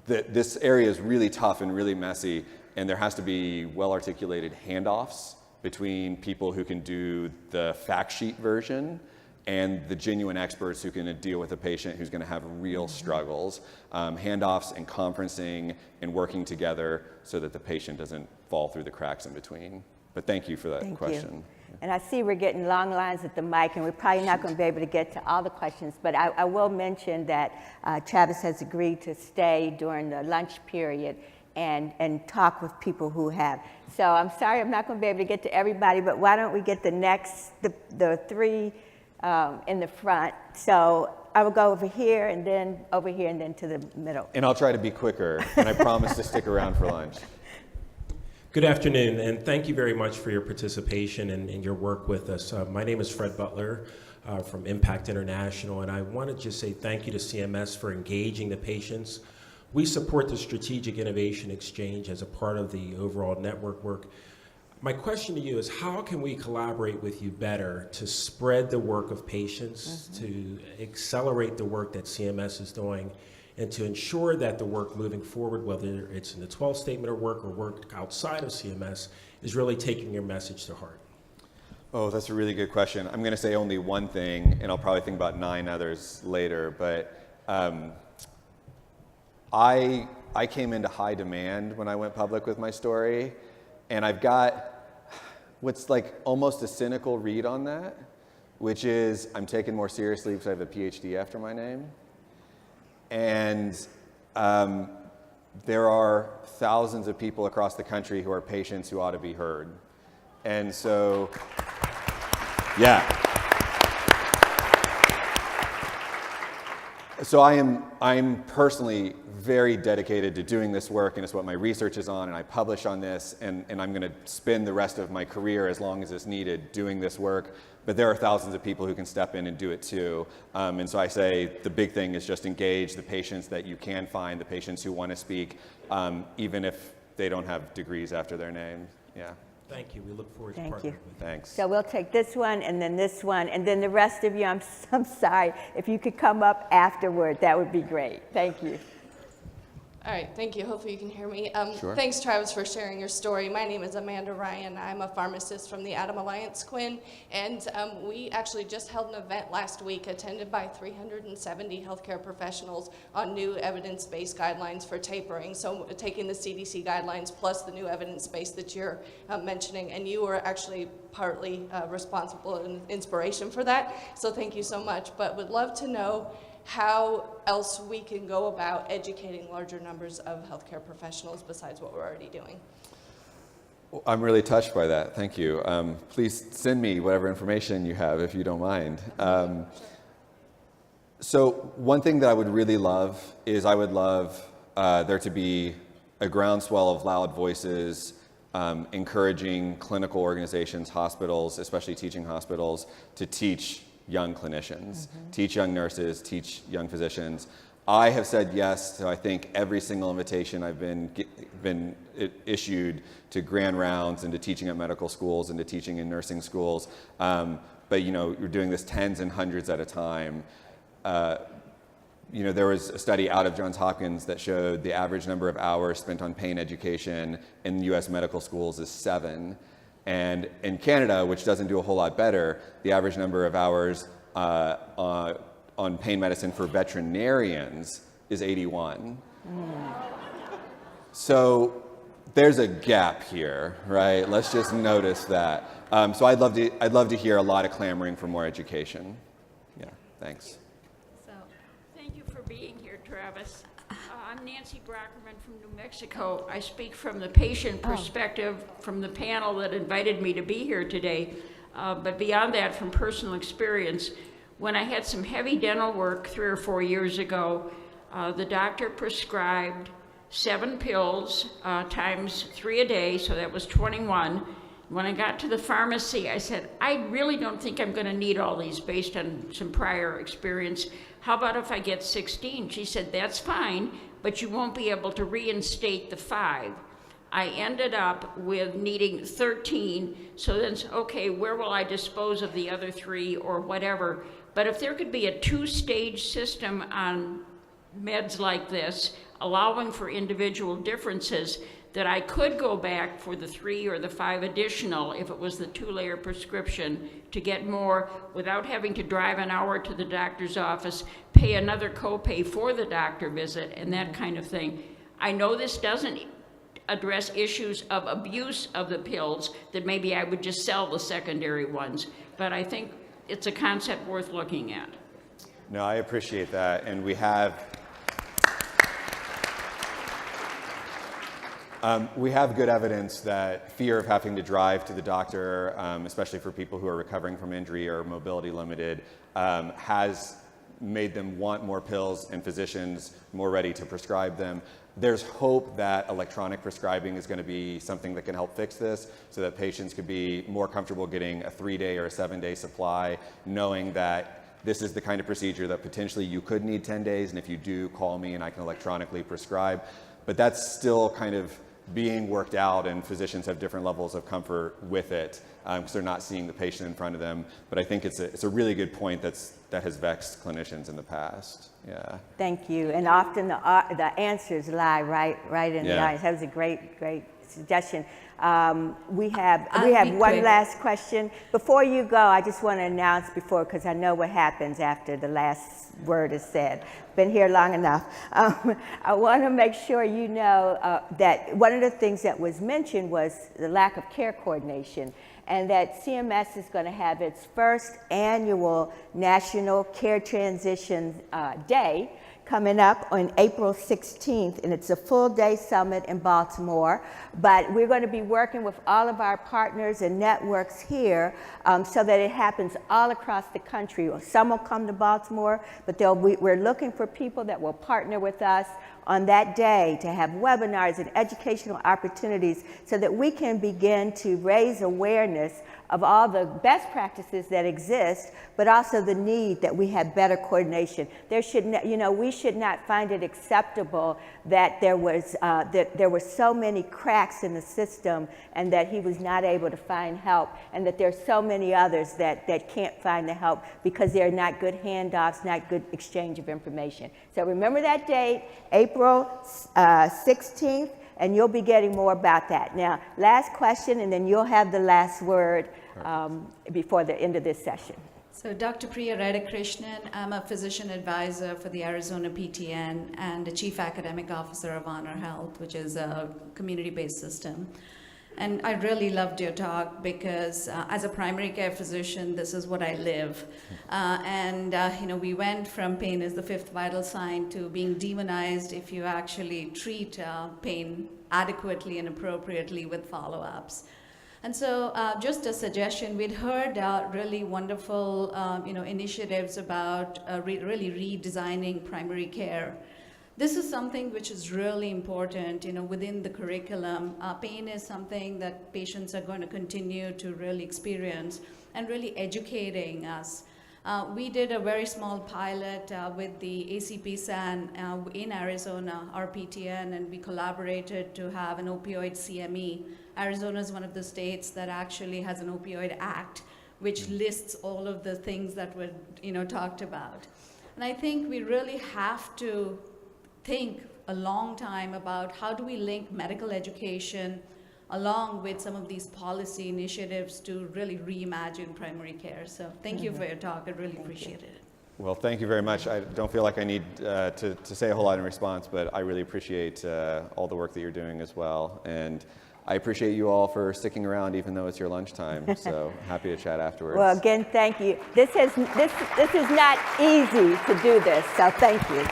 This area is really tough and really messy, and there has to be well-articulated handoffs between people who can do the fact sheet version and the genuine experts who can deal with a patient who's going to have real struggles. Handoffs and conferencing and working together so that the patient doesn't fall through the cracks in between. But thank you for that question. You. And I see we're getting long lines at the mic, and we're probably not going to be able to get to all the questions, but I will mention that Travis has agreed to stay during the lunch period and talk with people who have. So I'm sorry I'm not going to be able to get to everybody, but why don't we get the three in the front. So I will go over here, and then over here, and then to the middle. And I'll try to be quicker, and I promise to stick around for lunch. Good afternoon, and thank you very much for your participation and your work with us. My name is Fred Butler from Impact International, and I want to just say thank you to CMS for engaging the patients. We support the Strategic Innovation Exchange as a part of the overall network work. My question to you is, how can we collaborate with you better to spread the work of patients, to accelerate the work that CMS is doing, and to ensure that the work moving forward, whether it's in the 12 statement of work or work outside of CMS, is really taking your message to heart? Oh, that's a really good question. I'm going to say only one thing, and I'll probably think about 9 others later, but I came into high demand when I went public with my story, and I've got what's like almost a cynical read on that, which is I'm taken more seriously because I have a PhD after my name. And there are thousands of people across the country who are patients who ought to be heard. And so, yeah. So I'm personally very dedicated to doing this work, and it's what my research is on, and I publish on this, and I'm going to spend the rest of my career, as long as it's needed, doing this work. But there are thousands of people who can step in and do it too. And so I say the big thing is just engage the patients that you can find, the patients who want to speak, even if they don't have degrees after their name. Yeah. Thank you. We look forward to partnering with you. Thanks. So we'll take this one, and then this one, and then the rest of you, I'm sorry, if you could come up afterward, that would be great. Thank you. All right, thank you. Hopefully you can hear me. Sure. Thanks, Travis, for sharing your story. My name is Amanda Ryan. I'm a pharmacist from the Adam Alliance, Quinn, and we actually just held an event last week attended by 370 healthcare professionals on new evidence-based guidelines for tapering, so taking the CDC guidelines plus the new evidence-based that you're mentioning, and you were actually partly responsible and inspiration for that, so thank you so much. But would love to know how else we can go about educating larger numbers of healthcare professionals besides what we're already doing. Well, I'm really touched by that. Thank you. Please send me whatever information you have, if you don't mind. So one thing that I would really love is I would love there to be a groundswell of loud voices encouraging clinical organizations, hospitals, especially teaching hospitals, to teach young clinicians, teach young nurses, teach young physicians. I have said yes to, I think, every single invitation I've been issued to grand rounds and to teaching at medical schools and to teaching in nursing schools. But you know, you're doing this tens and hundreds at a time. You know, there was a study out of Johns Hopkins that showed the average number of hours spent on pain education in US medical schools is 7. And in Canada, which doesn't do a whole lot better, the average number of hours on pain medicine for veterinarians is 81. So there's a gap here, right? Let's just notice that. So I'd love to hear a lot of clamoring for more education. Yeah, thanks. So thank you for being here, Travis. I'm Nancy Brackerman from New Mexico. I speak from the patient perspective from the panel that invited me to be here today. But beyond that, from personal experience, when I had some heavy dental work 3 or 4 years ago, the doctor prescribed 7 pills times 3 a day, so that was 21. When I got to the pharmacy, I said, I really don't think I'm going to need all these based on some prior experience. How about if I get 16? She said, that's fine, but you won't be able to reinstate the 5. I ended up with needing 13, so then, okay, where will I dispose of the other 3 or whatever? But if there could be a 2-stage system on meds like this, allowing for individual differences, that I could go back for the 3 or the 5 additional if it was the 2-layer prescription to get more without having to drive an hour to the doctor's office, pay another copay for the doctor visit and that kind of thing. I know this doesn't address issues of abuse of the pills, that maybe I would just sell the secondary ones, but I think it's a concept worth looking at. No, I appreciate that, and we have good evidence that fear of having to drive to the doctor, especially for people who are recovering from injury or mobility limited, has made them want more pills and physicians more ready to prescribe them. There's hope that electronic prescribing is going to be something that can help fix this so that patients could be more comfortable getting a 3-day or a 7-day supply, knowing that this is the kind of procedure that potentially you could need 10 days, and if you do, call me and I can electronically prescribe. But that's still kind of being worked out, and physicians have different levels of comfort with it because they're not seeing the patient in front of them. But I think it's a really good point that has vexed clinicians in the past. Yeah. Thank you. And often the answers lie right in the eyes. That was a great suggestion. We have one last question. Before you go, I just want to announce because I know what happens after the last word is said. Been here long enough. I want to make sure you know that one of the things that was mentioned was the lack of care coordination, and that CMS is going to have its first annual National Care Transition Day coming up on April 16th, and it's a full-day summit in Baltimore. But we're going to be working with all of our partners and networks here so that it happens all across the country. Some will come to Baltimore, but we're looking for people that will partner with us on that day to have webinars and educational opportunities so that we can begin to raise awareness of all the best practices that exist, but also the need that we have better coordination. We should not find it acceptable that there were so many cracks in the system and that he was not able to find help, and that there's so many others that can't find the help because they're not good handoffs, not good exchange of information. So remember that date, April 16th, and you'll be getting more about that. Now, last question, and then you'll have the last word before the end of this session. So Dr. Priya Radhakrishnan, I'm a physician advisor for the Arizona PTN and the Chief Academic Officer of Honor Health, which is a community-based system. And I really loved your talk because as a primary care physician, this is what I live. We went from pain is the 5th vital sign to being demonized if you actually treat pain adequately and appropriately with follow-ups. And so just a suggestion, we'd heard really wonderful initiatives about really redesigning primary care. This is something which is really important, within the curriculum. Pain is something that patients are going to continue to really experience, and really educating us. We did a very small pilot with the ACP-SAN in Arizona, our PTN, and we collaborated to have an opioid CME. Arizona is one of the states that actually has an opioid act, which lists all of the things that were talked about. And I think we really have to think a long time about how do we link medical education along with some of these policy initiatives to really reimagine primary care. So thank you for your talk. I really appreciated it. Well, thank you very much. I don't feel like I need to say a whole lot in response, but I really appreciate all the work that you're doing as well. And I appreciate you all for sticking around even though it's your lunchtime. So happy to chat afterwards. Well, again, thank you. This is not easy to do this, so thank you.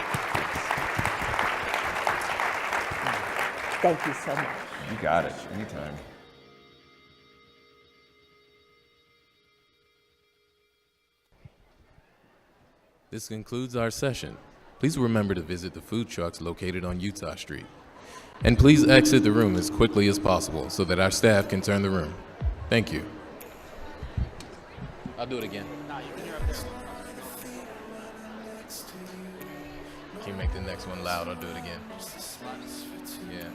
Thank you so much. You got it. Anytime. This concludes our session. Please remember to visit the food trucks located on Utah Street. And please exit the room as quickly as possible so that our staff can turn the room. Thank you. I'll do it again. Can you make the next one loud? I'll do it again. Yeah.